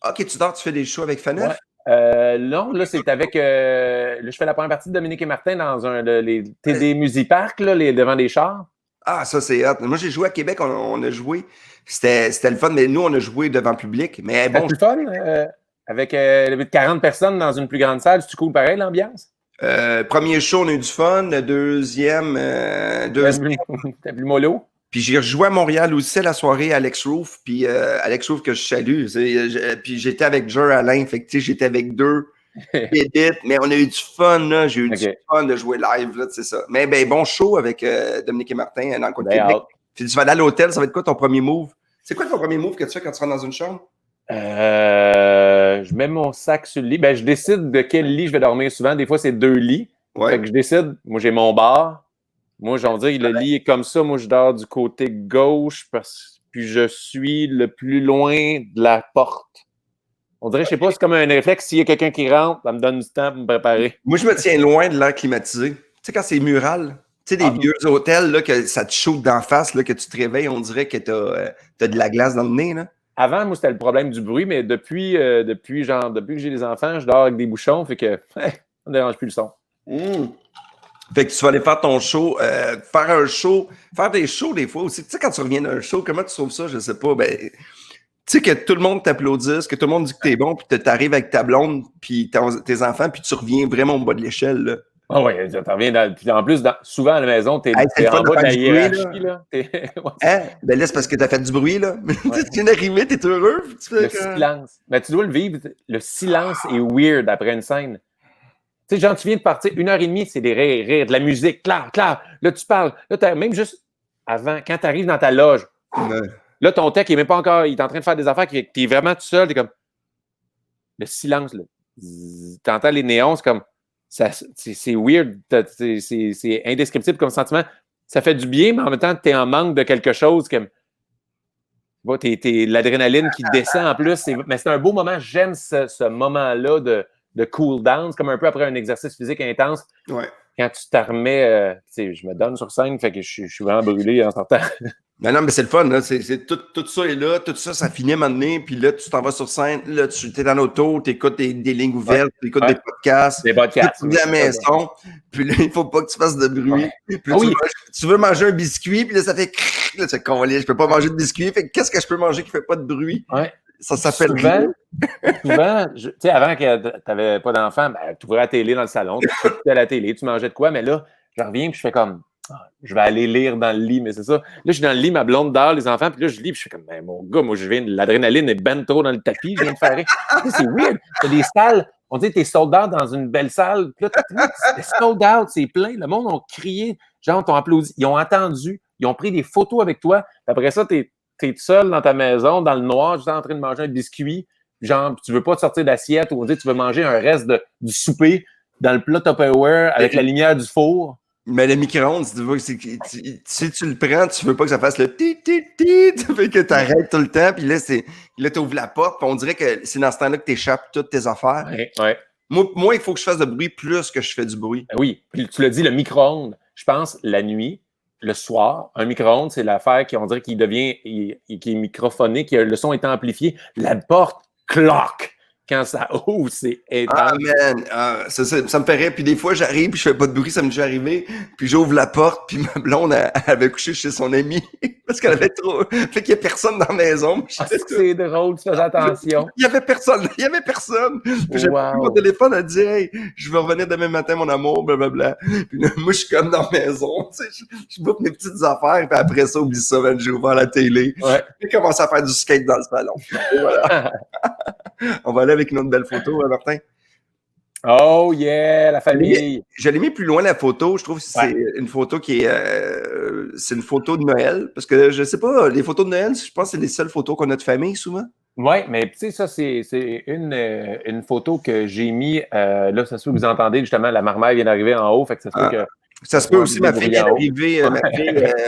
Speaker 1: OK, tu dors, tu fais des shows avec Fanef?
Speaker 2: Ouais. Non, là, c'est avec. Là, je fais la première partie de Dominique et Martin dans les TD Musipark, là, devant des chars.
Speaker 1: Ah, ça, c'est hot. Moi, j'ai joué à Québec, on a joué. C'était le fun, mais nous, on a joué devant le public. Mais bon.
Speaker 2: C'était le fun, avec 40 personnes dans une plus grande salle. C'est cool pareil, l'ambiance?
Speaker 1: Premier show, on a eu du fun. Le deuxième.
Speaker 2: T'as plus mollo?
Speaker 1: Puis j'ai rejoué à Montréal aussi la soirée Alex Roof. Puis Alex Roof que je salue. Puis j'étais avec Jer Alain. Fait que j'étais avec deux. Mais on a eu du fun, là. J'ai eu du fun de jouer live, là, c'est ça. Mais ben, bon show avec Dominique et Martin dans le coin de Québec. Puis tu vas aller à l'hôtel, ça va être quoi ton premier move? C'est quoi ton premier move que tu fais quand tu rentres dans une chambre?
Speaker 2: Je mets mon sac sur le lit. Ben, je décide de quel lit je vais dormir souvent. Des fois, c'est 2 lits.
Speaker 1: Ouais.
Speaker 2: Fait que je décide. Moi, j'ai mon bar. Moi, j'en dire, le lit est comme ça. Moi, je dors du côté gauche puis je suis le plus loin de la porte. On dirait, je sais pas, c'est comme un réflexe. S'il y a quelqu'un qui rentre, ça me donne du temps pour me préparer.
Speaker 1: Moi, je me tiens loin de l'air climatisé. Tu sais, quand c'est mural, tu sais, des vieux hôtels, là, que ça te chauffe d'en face, là, que tu te réveilles, on dirait que t'as de la glace dans le nez, là.
Speaker 2: Avant, moi, c'était le problème du bruit, mais depuis que j'ai des enfants, je dors avec des bouchons, fait que ça ne dérange plus le son.
Speaker 1: Fait que tu vas aller faire ton show, faire des shows des fois aussi. Tu sais, quand tu reviens d'un show, comment tu trouves ça? Je sais pas, ben... Tu sais, que tout le monde t'applaudisse, que tout le monde dit que t'es bon, puis t'arrives avec ta blonde, puis tes enfants, puis tu reviens vraiment au bas de l'échelle, là.
Speaker 2: Ah oui, tu reviens puis en plus, souvent à la maison, t'es en bas de la hiérarchie, là.
Speaker 1: Hein? Ben là, c'est parce que t'as fait du bruit, là. Ouais. Tu viens d'arriver, t'es heureux.
Speaker 2: Le silence. Ben, tu dois le vivre. Le silence est weird après une scène. Tu sais, genre, tu viens de partir 1h30, c'est des rires, de la musique, clair. Là, tu parles. Là, même juste avant, quand tu arrives dans ta loge, là, ton tech, il est même pas encore, il est en train de faire des affaires, tu es vraiment tout seul, t'es comme, le silence, là. T'entends les néons, c'est comme, c'est weird, c'est indescriptible comme sentiment. Ça fait du bien, mais en même temps, t'es en manque de quelque chose, comme, t'es l'adrénaline qui descend en plus, mais c'est un beau moment, j'aime ce moment-là de cool down, c'est comme un peu après un exercice physique intense.
Speaker 1: Ouais.
Speaker 2: Quand tu t'en remets, je me donne sur scène, fait que je suis vraiment brûlé en sortant.
Speaker 1: Non, mais c'est le fun, là. Tout ça est là, tout ça, ça finit à un moment donné, puis là, tu t'en vas sur scène, là, tu es dans l'auto, tu écoutes des lignes ouvertes, tu écoutes des podcasts.
Speaker 2: Des podcasts.
Speaker 1: Tu es à la maison, puis là, il faut pas que tu fasses de bruit. Puis là, tu veux manger un biscuit, puis là, ça fait là, tu sais, je peux pas manger de biscuit, fait qu'est-ce que je peux manger qui fait pas de bruit?
Speaker 2: Ouais.
Speaker 1: Ça s'appelle
Speaker 2: souvent, tu sais, avant que tu n'avais pas d'enfant, ben, tu ouvrais la télé dans le salon, tu écoutais la télé, tu mangeais de quoi, mais là, je reviens, puis je fais comme, je vais aller lire dans le lit, mais c'est ça. Là, je suis dans le lit, ma blonde dort, les enfants, puis là, je lis, puis je fais comme, ben, mon gars, moi, l'adrénaline est ben trop dans le tapis, je viens de faire rire. C'est weird. T'as des salles, on dit que t'es sold out dans une belle salle, puis là, t'es sold out, c'est plein, le monde a crié, genre, t'ont applaudi, ils ont entendu, ils ont pris des photos avec toi, après ça, t'es tout seul dans ta maison, dans le noir, juste en train de manger un biscuit, genre, tu veux pas te sortir d'assiette, ou on dit tu veux manger un reste du souper dans le plat Tupperware avec la lumière du four.
Speaker 1: Mais le micro-ondes, si tu le prends, tu veux pas que ça fasse le ti-ti-ti, ça fait que t'arrêtes tout le temps, puis là, t'ouvres la porte, puis on dirait que c'est dans ce temps-là que t'échappes toutes tes affaires.
Speaker 2: Ouais.
Speaker 1: Moi, il faut que je fasse de bruit plus que je fais du bruit.
Speaker 2: Oui, puis tu l'as dit, le micro-ondes, je pense, la nuit, le soir. Un micro-ondes, c'est l'affaire qui, on dirait qu'il devient, qui est microphoné, que le son est amplifié. La porte, cloque. Quand ça ouvre, c'est
Speaker 1: Ah,
Speaker 2: intense.
Speaker 1: man, ça me fait rire. Puis des fois, j'arrive, puis je fais pas de bruit, ça me déjà arrivé. Puis j'ouvre la porte, puis ma blonde, elle avait couché chez son ami parce qu'elle avait trop... Fait qu'il y a personne dans la maison.
Speaker 2: C'est drôle, tu fais attention.
Speaker 1: Il y avait personne. Puis j'ai pris mon téléphone, elle dit « Hey, je vais revenir demain matin, mon amour, blablabla. » Puis là, moi, je suis comme dans la maison, tu sais, je bouffe mes petites affaires, puis après ça, oublie ça, man, j'ai ouvert la télé.
Speaker 2: Ouais.
Speaker 1: J'ai commencé à faire du skate dans le salon. Et voilà. On va aller avec une autre belle photo, Martin.
Speaker 2: Oh yeah, la famille.
Speaker 1: Je l'ai mis plus loin la photo. Je trouve que c'est une photo qui est, c'est une photo de Noël, parce que je sais pas, les photos de Noël, je pense que c'est les seules photos qu'on a de famille souvent.
Speaker 2: Oui, mais tu sais, ça, c'est une photo que j'ai mis. Là, ça se peut que vous entendez, justement, la marmaille vient d'arriver en haut, fait que ça se peut que.
Speaker 1: Ça se peut aussi, ma fille vient d'arriver,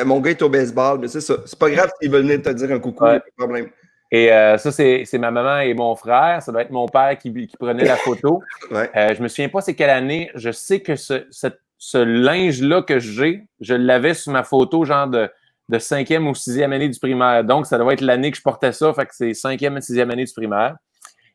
Speaker 1: mon gars est au baseball, mais c'est ça. C'est pas grave s'il veut venir te dire un coucou, il n'y a pas de problème.
Speaker 2: Et ça, c'est ma maman et mon frère. Ça doit être mon père qui prenait la photo. Je me souviens pas c'est quelle année. Je sais que ce linge-là que j'ai, je l'avais sur ma photo, genre de 5e ou 6e année du primaire. Donc, ça doit être l'année que je portais ça. Fait que c'est 5e et 6e année du primaire.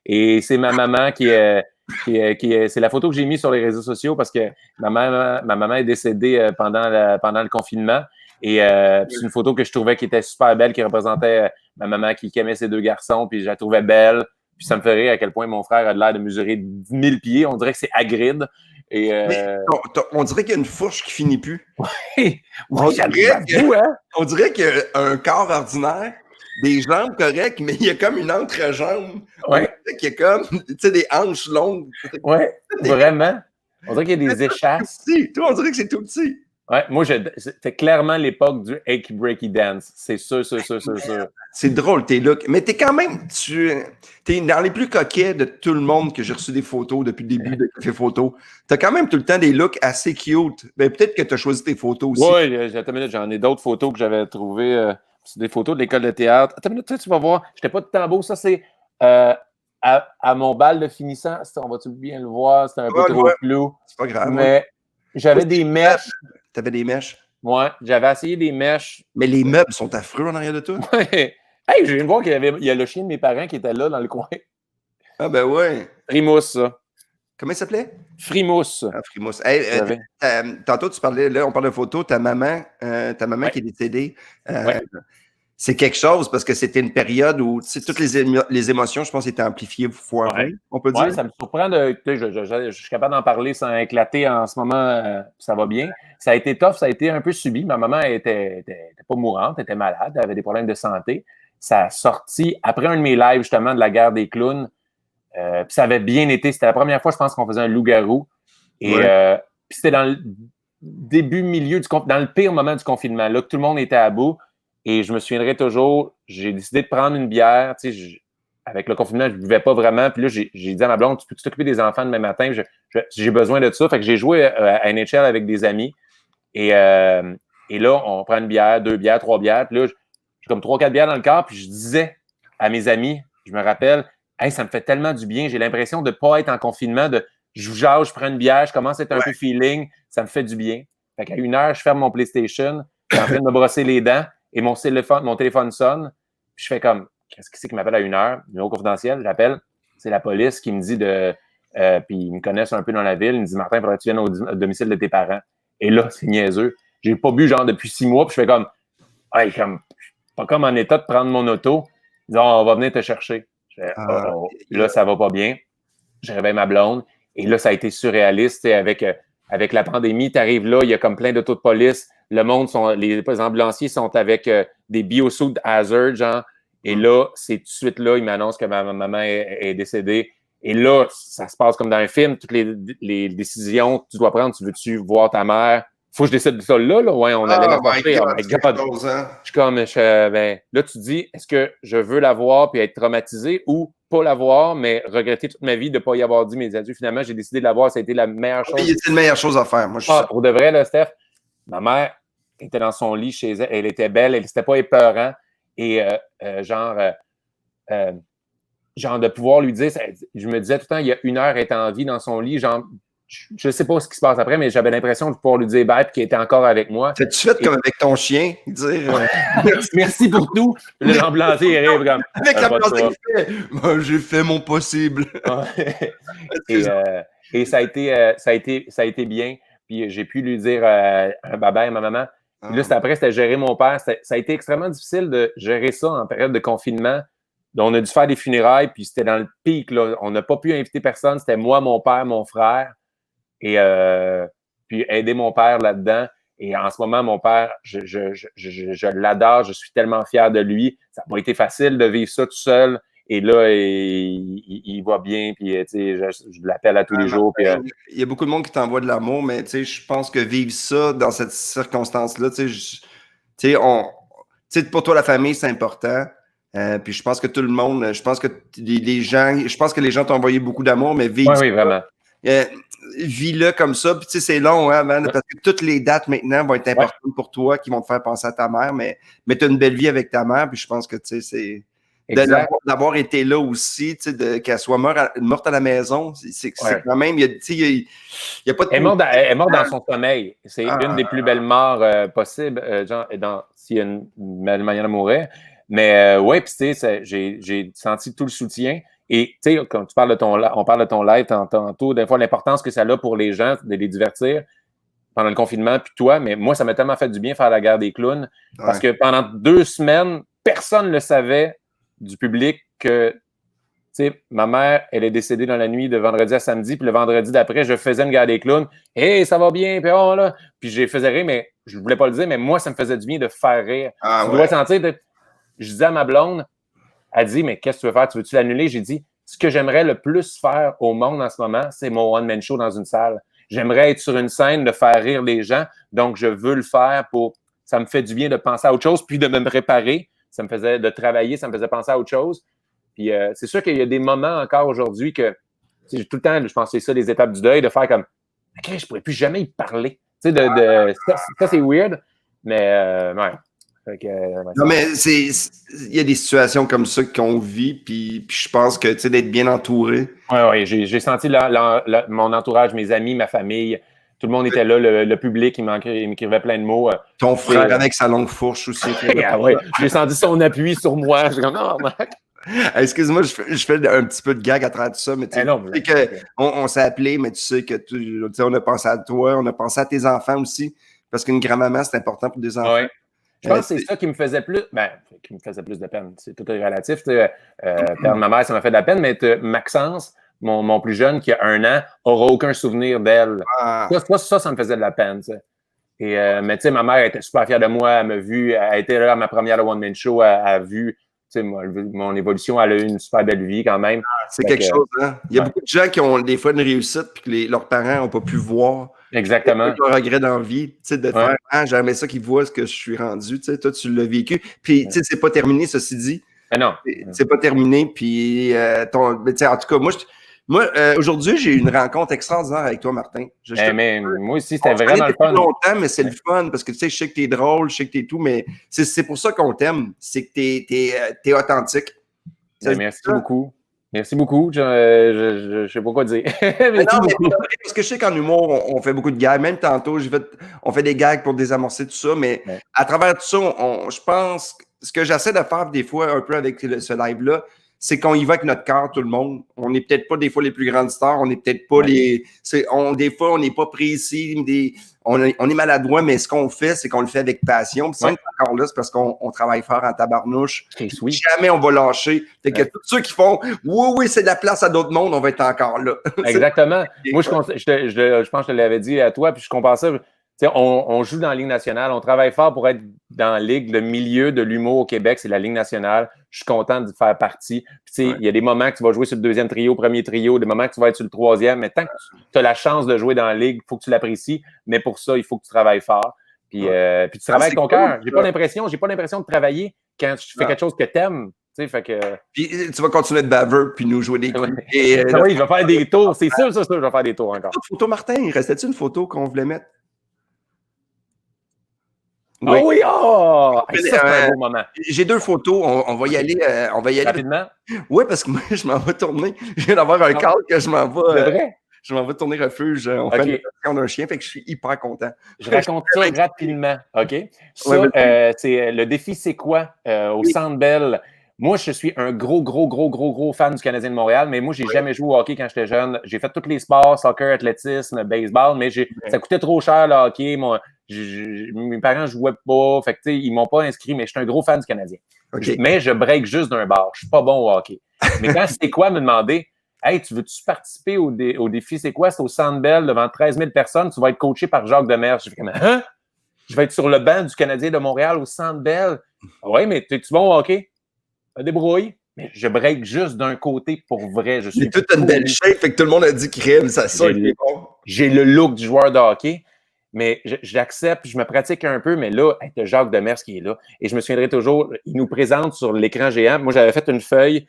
Speaker 2: Et c'est ma maman c'est la photo que j'ai mise sur les réseaux sociaux parce que ma maman est décédée pendant le confinement. Et c'est une photo que je trouvais qui était super belle, qui représentait ma maman qui aimait ses 2 garçons, puis je la trouvais belle. Puis ça me fait rire à quel point mon frère a l'air de mesurer 10 000 pieds. On dirait que c'est Hagrid. Et
Speaker 1: on dirait qu'il y a une fourche qui finit plus.
Speaker 2: Oui,
Speaker 1: on dirait qu'il y a un corps ordinaire, des jambes correctes, mais il y a comme une entrejambe.
Speaker 2: Ouais.
Speaker 1: Il y a comme, tu sais, des hanches longues.
Speaker 2: Oui, vraiment. On dirait qu'il y a des échasses.
Speaker 1: Toi, on dirait que c'est tout petit.
Speaker 2: Ouais, moi, c'était clairement l'époque du Achy Breaky Dance. C'est sûr.
Speaker 1: C'est drôle, tes looks. Mais t'es quand même, t'es dans les plus coquets de tout le monde que j'ai reçu des photos depuis le début de Café Photo. T'as quand même tout le temps des looks assez cute. Ben, peut-être que t'as choisi tes photos aussi.
Speaker 2: Oui, attends une minute, j'en ai d'autres photos que j'avais trouvées. C'est des photos de l'école de théâtre. Attends une minute, tu vas voir. J'étais pas tout en beau. Ça, c'est à mon bal de finissant. On va-tu bien le voir? C'était un peu trop flou.
Speaker 1: C'est pas grave.
Speaker 2: Mais j'avais des mèches.
Speaker 1: T'avais des mèches?
Speaker 2: Ouais, j'avais essayé des mèches.
Speaker 1: Mais les meubles sont affreux en arrière de toi?
Speaker 2: Ouais. Hey, je viens de voir qu'il y a le chien de mes parents qui était là dans le coin.
Speaker 1: Ah ben ouais.
Speaker 2: Frimousse, ça.
Speaker 1: Comment il s'appelait?
Speaker 2: Frimousse.
Speaker 1: Ah, Frimousse. Hey, tantôt, tu parlais, là, on parle de photos, ta maman qui est décédée. C'est quelque chose parce que c'était une période où toutes les émotions, je pense, étaient amplifiées fois 20, on peut dire.
Speaker 2: Oui, ça me surprend je suis capable d'en parler sans éclater en ce moment. Ça va bien. Ça a été tough, ça a été un peu subi. Ma maman était pas mourante, elle était malade, elle avait des problèmes de santé. Ça a sorti après un de mes lives, justement, de la guerre des clowns. Puis ça avait bien été. C'était la première fois, je pense, qu'on faisait un loup-garou. Et puis c'était dans le milieu, dans le pire moment du confinement, là, que tout le monde était à bout. Et je me souviendrai toujours, j'ai décidé de prendre une bière. Tu sais, avec le confinement, je ne buvais pas vraiment. Puis là, j'ai dit à ma blonde, tu peux t'occuper des enfants demain matin? J'ai besoin de ça. Fait que j'ai joué à NHL avec des amis. Et là, on prend une bière, 2 bières, 3 bières. Puis là, j'ai comme 3-4 bières dans le corps. Puis je disais à mes amis, je me rappelle, hey, ça me fait tellement du bien. J'ai l'impression de ne pas être en confinement, je jase, je prends une bière, je commence à être un peu feeling. Ça me fait du bien. Fait qu'à 1h, je ferme mon PlayStation. Je suis en train de me brosser les dents. Et mon téléphone sonne. Puis je fais comme, qu'est-ce que c'est qui m'appelle à 1h? Numéro confidentiel, j'appelle. C'est la police qui me dit puis ils me connaissent un peu dans la ville. Ils me disent, Martin, faudrait que tu viennes au domicile de tes parents. Et là, c'est niaiseux. J'ai pas bu genre depuis 6 mois. Puis je fais comme, hey, pas comme en état de prendre mon auto. Ils disent, on va venir te chercher. Je fais, là, ça va pas bien. Je réveille ma blonde. Et là, ça a été surréaliste. Avec la pandémie, tu arrives là, il y a comme plein d'autos de police. Le monde, les ambulanciers sont avec des biosuits hazard, genre. Et là, c'est tout de suite là, ils m'annoncent que ma maman est décédée. Et là, ça se passe comme dans un film. Toutes les décisions que tu dois prendre, tu veux-tu voir ta mère? Faut que je décide de ça là? Ouais, on allait la porter. Oh my God. Je suis comme, là, tu dis, est-ce que je veux la voir puis être traumatisé ou pas la voir, mais regretter toute ma vie de ne pas y avoir dit mes adieux? Finalement, j'ai décidé de la voir. Ça a été la meilleure chose.
Speaker 1: C'est la meilleure chose à faire. Moi,
Speaker 2: pour de vrai, là, Steph, ma mère était dans son lit chez elle. Elle était belle. Elle n'était pas épeurant. Et genre de pouvoir lui dire, je me disais tout le temps, il y a 1 heure, elle était en vie dans son lit. Genre, je sais pas ce qui se passe après, mais j'avais l'impression de pouvoir lui dire bye et qu'il était encore avec moi.
Speaker 1: T'as-tu fait comme avec ton chien? Dire
Speaker 2: merci pour tout. Le l'ambulancier il rêve comme.
Speaker 1: avec l'ambulancier qui fait moi, j'ai fait mon possible.
Speaker 2: Et ça a été bien. Puis j'ai pu lui dire un bye-bye à ma maman. Puis là, c'était gérer mon père. Ça a été extrêmement difficile de gérer ça en période de confinement. Donc, on a dû faire des funérailles, puis c'était dans le pic. Là. On n'a pas pu inviter personne. C'était moi, mon père, mon frère. Et puis aider mon père là-dedans. Et en ce moment, mon père, je l'adore. Je suis tellement fier de lui. Ça n'a pas été facile de vivre ça tout seul. Et là, il va bien, puis je l'appelle à tous les jours. Puis,
Speaker 1: il y a beaucoup de monde qui t'envoie de l'amour, mais je pense que vivre ça dans cette circonstance-là, pour toi, la famille, c'est important. Puis je pense que tout le monde, je pense que les gens t'ont envoyé beaucoup d'amour, mais vivre
Speaker 2: oui, vraiment.
Speaker 1: Vis-le comme ça. Puis c'est long, hein, man, parce que toutes les dates maintenant vont être importantes pour toi, qui vont te faire penser à ta mère, mais tu as une belle vie avec ta mère, puis je pense que c'est d'avoir été là aussi, qu'elle soit morte à la maison, c'est quand même, il y a pas de...
Speaker 2: Elle est morte dans son sommeil. C'est une des plus belles morts possibles, s'il y a une belle manière de mourir. Mais oui, puis tu sais, j'ai senti tout le soutien. Et tu sais, quand on parle de ton live tantôt, des fois, l'importance que ça a pour les gens, de les divertir pendant le confinement, puis toi, mais moi, ça m'a tellement fait du bien faire la guerre des clowns, parce que pendant 2 semaines, personne ne le savait du public que, tu sais, ma mère, elle est décédée dans la nuit de vendredi à samedi, puis le vendredi d'après, je faisais une guerre des clowns. « Hey, ça va bien? » Puis oh, là. Puis je faisais rire, mais je ne voulais pas le dire, mais moi, ça me faisait du bien de faire rire. Tu dois sentir... Je disais à ma blonde, elle dit « Mais qu'est-ce que tu veux faire? Tu veux-tu l'annuler? » J'ai dit « Ce que j'aimerais le plus faire au monde en ce moment, c'est mon one-man show dans une salle. J'aimerais être sur une scène, de faire rire les gens, donc je veux le faire pour... Ça me fait du bien de penser à autre chose, puis de me préparer. Ça me faisait de travailler, ça me faisait penser à autre chose. Puis c'est sûr qu'il y a des moments encore aujourd'hui que, tout le temps, je pense que c'est ça, les étapes du deuil, de faire comme « OK, je pourrais plus jamais y parler. » Tu sais, ça, c'est weird, mais ouais.
Speaker 1: Non, mais il y a des situations comme ça qu'on vit, puis je pense que, d'être bien entouré.
Speaker 2: Oui, j'ai senti mon entourage, mes amis, ma famille, tout le monde était là, le public, il m'écrivait plein de mots.
Speaker 1: Ton frère avec sa longue fourche aussi.
Speaker 2: Oui, j'ai senti son appui sur moi. Je suis comme, oh,
Speaker 1: excuse-moi, je fais un petit peu de gag à travers tout ça, mais tu sais on s'est appelé, mais tu sais que on a pensé à toi, on a pensé à tes enfants aussi, parce qu'une grand-maman, c'est important pour des enfants.
Speaker 2: Oui. Je pense que c'est ça qui me faisait plus... qui me faisait plus de peine. C'est tout relatif. Perdre ma mère, ça m'a fait de la peine, mais Maxence, mon plus jeune, qui a 1 an, n'aura aucun souvenir d'elle. Ça me faisait de la peine. Et, mais tu sais, ma mère était super fière de moi. Elle m'a vu, elle était là à ma première one-man show. Elle a vu mon évolution. Elle a eu une super belle vie quand même.
Speaker 1: C'est quelque chose, hein? Il y a beaucoup de gens qui ont des fois une réussite puis que leurs parents n'ont pas pu voir.
Speaker 2: Exactement.
Speaker 1: Un regret dans la vie, de faire j'aimerais ça qu'ils voient ce que je suis rendu. Toi, tu l'as vécu. Puis, c'est pas terminé, ceci dit.
Speaker 2: Mais non.
Speaker 1: C'est pas terminé. Puis, en tout cas, moi, aujourd'hui, j'ai eu une rencontre extraordinaire avec toi, Martin.
Speaker 2: Mais moi aussi, c'était vraiment le fun.
Speaker 1: Longtemps, mais c'est le fun parce que je sais que t'es drôle, je sais que t'es tout, mais c'est pour ça qu'on t'aime. C'est que t'es authentique.
Speaker 2: Merci beaucoup. Merci beaucoup. Je sais pas quoi dire.
Speaker 1: Parce que je sais qu'en humour, on fait beaucoup de gags. Même tantôt, on fait des gags pour désamorcer tout ça, mais à travers tout ça, je pense que ce que j'essaie de faire des fois un peu avec ce live-là, c'est qu'on y va avec notre cœur, tout le monde. On n'est peut-être pas des fois les plus grandes stars, on n'est peut-être pas des fois, on n'est pas précis, on est maladroit, mais ce qu'on fait, c'est qu'on le fait avec passion. Puis si on est encore là, c'est parce qu'on travaille fort en tabarnouche. Jamais on va lâcher. Fait que tous ceux qui font « Oui, c'est de la place à d'autres mondes », on va être encore là.
Speaker 2: Exactement. Moi, je pense que je te l'avais dit à toi, puis je compare ça. On joue dans la Ligue nationale, on travaille fort pour être dans la Ligue. Le milieu de l'humour au Québec, c'est la Ligue nationale. Je suis content de faire partie. Il y a des moments que tu vas jouer sur le 2e trio, premier trio, des moments que tu vas être sur le 3e, mais tant que tu as la chance de jouer dans la Ligue, il faut que tu l'apprécies. Mais pour ça, il faut que tu travailles fort. Puis tu travailles avec ton cœur. J'ai pas l'impression de travailler quand tu fais quelque chose que tu aimes.
Speaker 1: Puis tu vas continuer de baveux puis nous jouer des coups.
Speaker 2: Oui, je vais faire des tours. C'est sûr, je vais faire des tours encore.
Speaker 1: Photo, Martin, il restait-tu une photo qu'on voulait mettre?
Speaker 2: Oui. Oh oui! Oh! Ça, c'est un beau moment.
Speaker 1: J'ai 2 photos. On va y aller.
Speaker 2: Rapidement?
Speaker 1: Oui, parce que moi, je m'en vais tourner. Je viens d'avoir un cadre que je m'en vais.
Speaker 2: C'est vrai?
Speaker 1: Je m'en vais tourner refuge. On fait une adoption d'un chien, fait que je suis hyper content.
Speaker 2: Je raconte ça rapidement, OK? Ça, c'est le défi, c'est quoi? Au Centre Bell. Moi, je suis un gros fan du Canadien de Montréal, mais moi, j'ai jamais joué au hockey quand j'étais jeune. J'ai fait tous les sports, soccer, athlétisme, baseball, mais ça coûtait trop cher le hockey. Mes parents ne jouaient pas, fait que, ils m'ont pas inscrit, mais je suis un gros fan du Canadien. Okay. Mais je break juste d'un bar. Je suis pas bon au hockey. Mais quand c'est quoi me demander, hey, tu veux-tu participer au défi? C'est quoi? C'est au Centre Bell devant 13 000 personnes. Tu vas être coaché par Jacques Demers. Je fais comme, hein? Je vais être sur le banc du Canadien de Montréal au Centre Bell. Oui, mais es-tu bon au hockey? Débrouille. Mais je break juste d'un côté pour vrai. Je suis
Speaker 1: toute une belle shape, fait que tout le monde a dit crème, ça sort.
Speaker 2: J'ai le look du joueur de hockey. Mais j'accepte, je me pratique un peu, mais là, t'as Jacques Demers qui est là. Et je me souviendrai toujours, il nous présente sur l'écran géant. Moi, j'avais fait une feuille.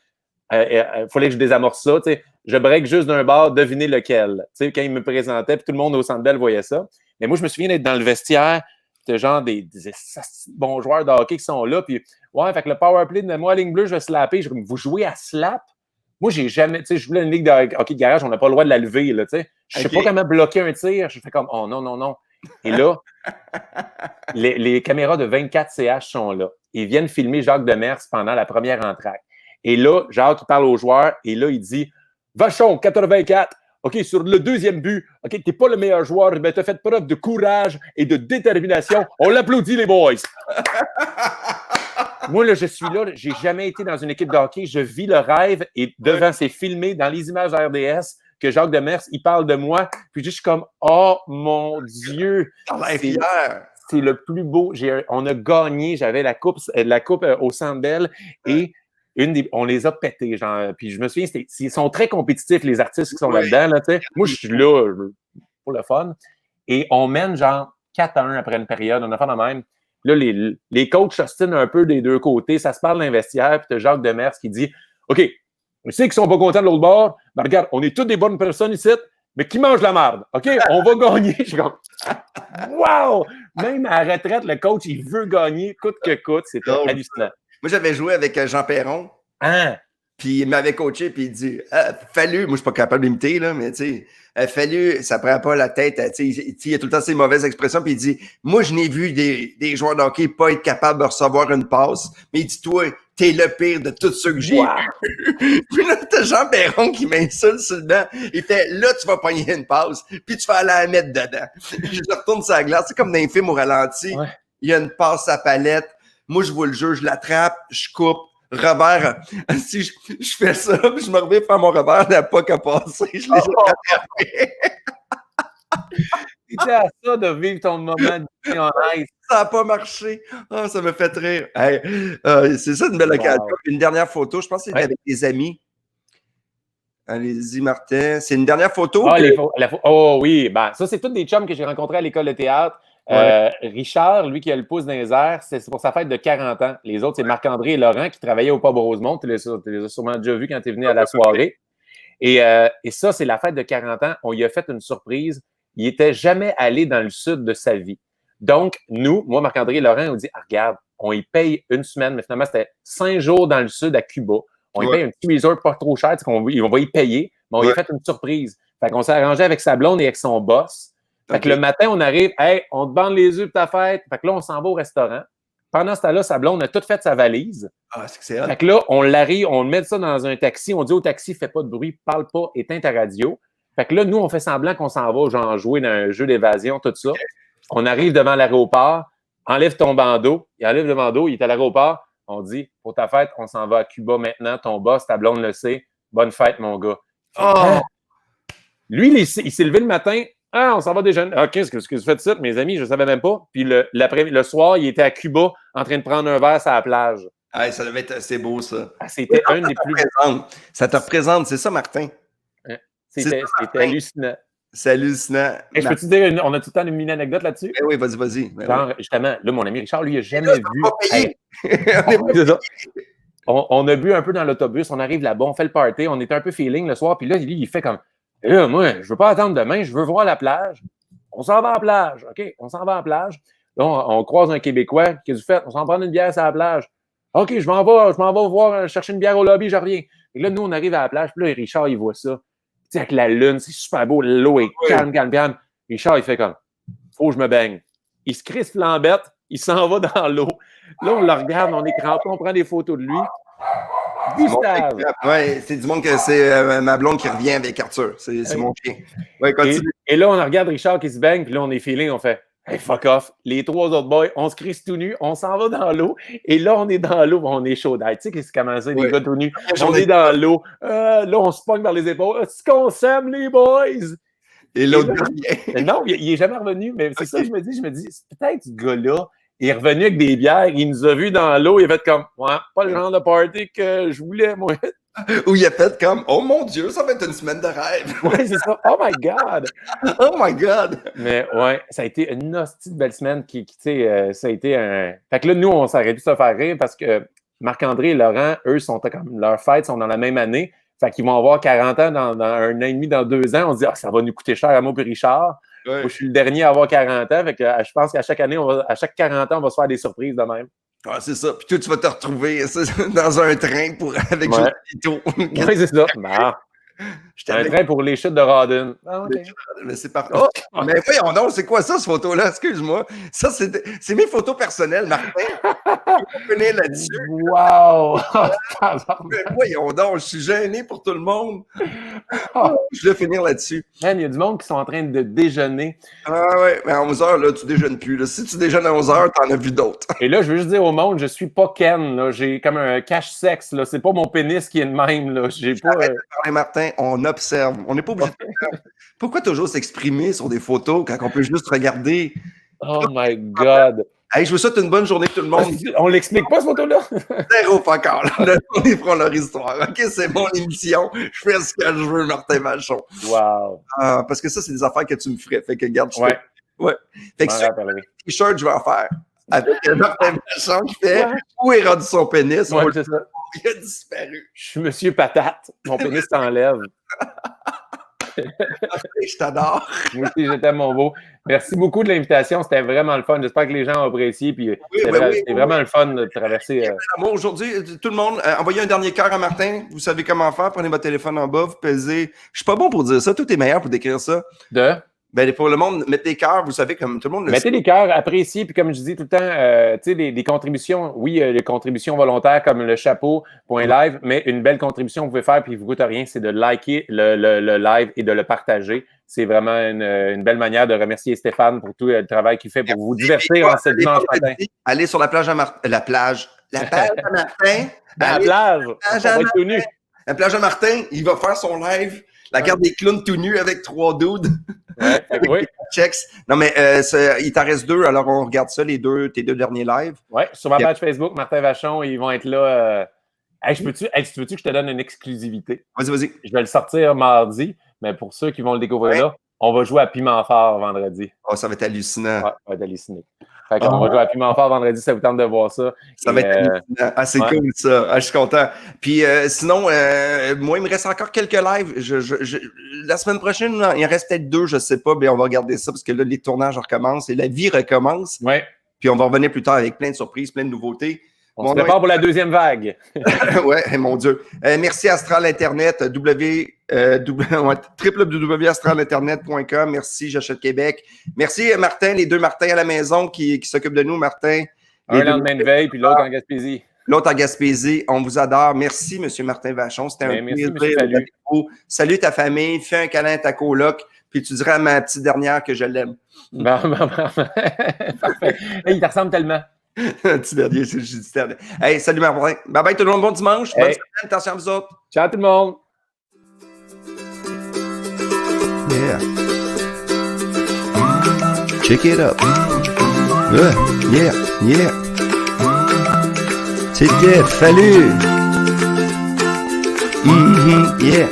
Speaker 2: Il fallait que je désamorce ça. T'sais. Je break juste d'un bord, devinez lequel. T'sais, quand il me présentait, puis tout le monde au Centre Bell voyait ça. Mais moi, je me souviens d'être dans le vestiaire, de genre des bons joueurs de hockey qui sont là. Puis, ouais, fait que le powerplay de moi, ligne bleue, je vais slapper. Je vous jouez à slap? Moi, j'ai jamais, tu sais, je voulais une ligue de hockey de garage, on n'a pas le droit de la lever, là, tu sais. Je sais pas comment bloquer un tir. Je fais comme, oh non. Et là, les caméras de 24 CH sont là. Ils viennent filmer Jacques Demers pendant la première entraque. Et là, Jacques, il parle aux joueurs et là, il dit « Vachon, 84, OK, sur le deuxième but, OK, tu n'es pas le meilleur joueur, mais tu as fait preuve de courage et de détermination. On l'applaudit, les boys! » Moi, là, je suis là, j'ai jamais été dans une équipe de hockey. Je vis le rêve et devant, c'est filmé dans les images RDS que Jacques Demers, il parle de moi. Puis je suis comme, oh mon Dieu! C'est le plus beau. On a gagné. J'avais la coupe au Centre Bell et on les a pétés. Genre, puis je me souviens, ils sont très compétitifs, les artistes qui sont là-dedans. Là, moi, je suis là pour le fun. Et on mène genre 4-1 après une période. On a fait la même. Là, les coachs s'ostinent un peu des deux côtés. Ça se parle dans le vestiaire. Puis tu as Jacques Demers qui dit OK, je sais qu'ils sont pas contents de l'autre bord. Mais regarde, on est tous des bonnes personnes ici, mais qui mangent la merde. OK, on va gagner. Je suis comme wow! Même à la retraite, le coach, il veut gagner coûte que coûte. C'est hallucinant.
Speaker 1: Moi, j'avais joué avec Jean Perron.
Speaker 2: Hein?
Speaker 1: Puis il m'avait coaché, puis il dit Fallu, moi je suis pas capable d'imiter, là, mais tu sais, Fallu, ça prend pas la tête. Tu sais, il y a tout le temps ces mauvaises expressions, puis il dit moi, je n'ai vu des joueurs de hockey pas être capables de recevoir une passe, mais il dit toi, t'es le pire de tous ceux que j'ai vu. Puis là, t'as Jean Perron qui m'insulte sur le banc. Il fait là, tu vas pogner une passe, puis tu vas aller la mettre dedans. Puis je retourne sur la glace, c'est comme dans un film au ralenti. Ouais. Il y a une passe à palette. Moi, je vois le jeu, je l'attrape, je coupe. Revers, si je fais ça, je me reviens faire mon revers, la POC a passé, je l'ai attrapé.
Speaker 2: C'était à ça de vivre ton moment de en ice.
Speaker 1: Ça n'a pas marché. Oh, ça me fait rire. Hey, c'est ça une belle occasion. Wow. Une dernière photo, je pense que c'était avec des amis. Allez-y, Martin. C'est une dernière photo.
Speaker 2: Oh oui, ben, ça, c'est tous des chums que j'ai rencontrés à l'école de théâtre. Ouais. Richard, lui qui a le pouce dans les airs, c'est pour sa fête de 40 ans. Les autres, c'est Marc-André et Laurent qui travaillaient au Pub Rosemont. Tu les as sûrement déjà vus quand tu es venu à la soirée. Et ça, c'est la fête de 40 ans. On lui a fait une surprise. Il n'était jamais allé dans le sud de sa vie. Donc, nous, moi, Marc-André et Laurent, on dit regarde, on y paye une semaine, mais finalement, c'était 5 jours dans le sud à Cuba. On y paye un petit resort pas trop cher, on va y payer, mais on lui a fait une surprise. Fait qu'on s'est arrangé avec sa blonde et avec son boss. Fait que le matin, on arrive, hey, on te bande les yeux pour ta fête. Fait que là, on s'en va au restaurant. Pendant ce temps-là, sa blonde a tout fait sa valise.
Speaker 1: Ah, c'est excellent.
Speaker 2: Fait que là, on l'arrive, on met ça dans un taxi. On dit au taxi, fais pas de bruit, parle pas, éteins ta radio. Fait que là, nous, on fait semblant qu'on s'en va, genre jouer dans un jeu d'évasion, tout ça. On arrive devant l'aéroport, enlève ton bandeau. Il enlève le bandeau, il est à l'aéroport. On dit, pour ta fête, on s'en va à Cuba maintenant. Ton boss, ta blonde le sait. Bonne fête, mon gars. Oh! Lui, il s'est levé le matin. Ah, on s'en va déjeuner. OK, qu'est-ce que vous faites ça? Mes amis, je ne savais même pas. Puis le soir, il était à Cuba en train de prendre un verre sur la plage.
Speaker 1: Ah, ça devait être assez beau, ça.
Speaker 2: Ah, c'était un des plus...
Speaker 1: Ça te représente, c'est ça, Martin?
Speaker 2: C'était hallucinant.
Speaker 1: C'est hallucinant.
Speaker 2: Et je peux-tu dire, on a tout le temps une mini-anecdote là-dessus?
Speaker 1: Oui, vas-y.
Speaker 2: Genre, justement, là, mon ami Richard, lui, il n'a jamais vu... On a bu un peu dans l'autobus, on arrive là-bas, on fait le party, on était un peu feeling le soir, puis là, lui, il fait comme... Là, moi, je veux pas attendre demain, je veux voir la plage. On s'en va à la plage. OK, on s'en va à la plage. Là, on croise un Québécois. Qu'est-ce que vous faites? On s'en prend une bière sur la plage. OK, je m'en vais voir chercher une bière au lobby, je reviens. Et là, nous, on arrive à la plage. Puis là, Richard, il voit ça. sais, avec la lune, c'est super beau, l'eau est calme. Richard, il fait comme, faut que je me baigne. Il se crisse flambette, il s'en va dans l'eau. Là, on le regarde, on est crampé, on prend des photos de lui. Gustave.
Speaker 1: Ouais, c'est du monde que c'est ma blonde qui revient avec Arthur. C'est mon chien. Ouais, continue.
Speaker 2: Et là, on regarde Richard qui se baigne, puis là, on est feeling, on fait hey, fuck off. Les 3 autres boys, on se crisse tout nu, on s'en va dans l'eau. Et là, on est dans l'eau, on est chaud d'ail. Tu sais, qu'est-ce qui commence, les gars tout nus? On est dans l'eau. Là, on se pogne dans les épaules. Est-ce qu'on s'aime, les boys?
Speaker 1: Et l'autre revient.
Speaker 2: Non, il n'est jamais revenu, mais c'est ça que je me dis, peut-être ce gars-là, il est revenu avec des bières, il nous a vus dans l'eau, il a fait comme, ouais, pas le genre de party que je voulais, moi.
Speaker 1: Où il a fait comme, oh mon Dieu, ça va être une semaine de rêve.
Speaker 2: Ouais, c'est ça. Oh my God.
Speaker 1: Oh my God.
Speaker 2: Mais ouais, ça a été une hostie de belle semaine qui tu sais, ça a été un. Fait que là, nous, on s'aurait dû se faire rire parce que Marc-André et Laurent, eux, sont comme leurs fêtes sont dans la même année. Fait qu'ils vont avoir 40 ans dans 1 an et demi, dans 2 ans. On se dit, ça va nous coûter cher à moi et Richard.
Speaker 1: Ouais.
Speaker 2: Moi, je suis le dernier à avoir 40 ans. Fait que je pense qu'à chaque année, à chaque 40 ans, on va se faire des surprises de même.
Speaker 1: Ah, c'est ça. Puis toi, tu vas te retrouver dans un train avec Joe Pito.
Speaker 2: Oui, c'est ça. Bah, un train pour les chutes de Rawdon. Ah, OK.
Speaker 1: Mais c'est parti. Oh, mais voyons donc, c'est quoi ça, cette photo-là? Excuse-moi. Ça, c'est mes photos personnelles, Martin. Je connais là-dessus.
Speaker 2: Wow!
Speaker 1: Mais voyons donc, je suis gêné pour tout le monde. Je vais finir là-dessus.
Speaker 2: Man, il y a du monde qui sont en train de déjeuner.
Speaker 1: Ah ouais, mais à 11h, là, tu déjeunes plus. Là. Si tu déjeunes à 11h, t'en as vu d'autres.
Speaker 2: Et là, je veux juste dire au monde, je suis pas Ken. Là. J'ai comme un cache-sexe. Là. C'est pas mon pénis qui est de même. Là. J'ai pas.
Speaker 1: Arrête de parler, Martin, on observe. On n'est pas obligé de faire. Pourquoi toujours s'exprimer sur des photos quand on peut juste regarder?
Speaker 2: Oh my God!
Speaker 1: Hey, je vous souhaite une bonne journée tout le monde.
Speaker 2: On l'explique pas, cette photo-là?
Speaker 1: Zéro pas encore. Là, ils feront leur histoire. OK, c'est mon émission. Je fais ce que je veux, Martin Vachon.
Speaker 2: Wow.
Speaker 1: Parce que ça, c'est des affaires que tu me ferais. Fait que, regarde, je
Speaker 2: ouais.
Speaker 1: Ouais. Fait que sur le t-shirt, je vais en faire. Avec Martin Vachon qui fait où est rendu son pénis?
Speaker 2: Ouais, c'est ça.
Speaker 1: Il a disparu.
Speaker 2: Je suis Monsieur Patate. Mon pénis s'enlève.
Speaker 1: Je t'adore.
Speaker 2: Moi aussi, j'étais mon beau. Merci beaucoup de l'invitation. C'était vraiment le fun. J'espère que les gens ont apprécié. Puis c'était vraiment le fun de traverser.
Speaker 1: Moi, aujourd'hui, tout le monde, envoyez un dernier cœur à Martin. Vous savez comment faire. Prenez votre téléphone en bas, vous pesez. Je suis pas bon pour dire ça. Tout est meilleur pour décrire ça. Ben, pour le monde, mettez des cœurs, vous savez, comme tout le monde le
Speaker 2: mettez des cœurs, appréciez, puis comme je dis tout le temps, tu sais, des contributions, oui, les contributions volontaires comme le chapeau.live, mais une belle contribution que vous pouvez faire, puis il ne vous coûte rien, c'est de liker le live et de le partager. C'est vraiment une belle manière de remercier Stéphane pour tout le travail qu'il fait pour vous divertir en ce dimanche matin.
Speaker 1: Allez sur la plage à Martin. La plage à Martin.
Speaker 2: La plage.
Speaker 1: La plage à Martin, il va faire son live. La garde des clowns tout nus avec 3 dudes.
Speaker 2: Ouais,
Speaker 1: avec des checks. Non, mais il t'en reste 2, alors on regarde ça, tes 2 derniers lives.
Speaker 2: Oui, sur ma page Facebook, Martin Vachon, ils vont être là. Hey, veux-tu que je te donne une exclusivité?
Speaker 1: Vas-y.
Speaker 2: Je vais le sortir mardi, mais pour ceux qui vont le découvrir là, on va jouer à Piment Fort vendredi.
Speaker 1: Oh, ça va être hallucinant.
Speaker 2: Ouais, ça va être hallucinant. Fait qu'on va jouer à Piment Fort vendredi, ça vous tente de voir ça.
Speaker 1: Ça va être hallucinant. Ah, c'est cool ça. Ah, je suis content. Puis sinon, moi, il me reste encore quelques lives. La semaine prochaine, il en reste peut-être 2, je sais pas, mais on va regarder ça parce que là, les tournages recommencent et la vie recommence.
Speaker 2: Ouais.
Speaker 1: Puis on va revenir plus tard avec plein de surprises, plein de nouveautés.
Speaker 2: On se prépare pour la deuxième vague.
Speaker 1: Ouais, mon Dieu. Merci Astral Internet, www.astralinternet.com. Merci J'achète Québec. Merci Martin, les 2 Martins à la maison qui s'occupent de nous, Martin.
Speaker 2: Un lendemain de veille, puis l'autre en Gaspésie.
Speaker 1: L'autre en Gaspésie. On vous adore. Merci, M. Martin Vachon. C'était un plaisir. Salut ta famille. Fais un câlin à ta coloc. Puis tu diras à ma petite dernière que je l'aime.
Speaker 2: Parfait. Il te ressemble tellement.
Speaker 1: Petit dernier, c'est juste dernier. Hey, salut Martin. Bye bye tout le monde, bon dimanche. Bonne semaine, attention à vous autres.
Speaker 2: Ciao tout le monde.
Speaker 1: Yeah. Check it up. Yeah. C'était Fallu. Yeah.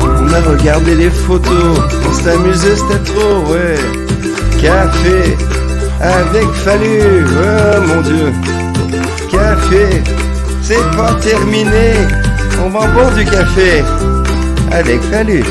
Speaker 1: On a regardé les photos, on s'amusait, c'était trop, ouais. Café avec Fallu, oh mon Dieu. Café, c'est pas terminé, on va boire du café avec Fallu.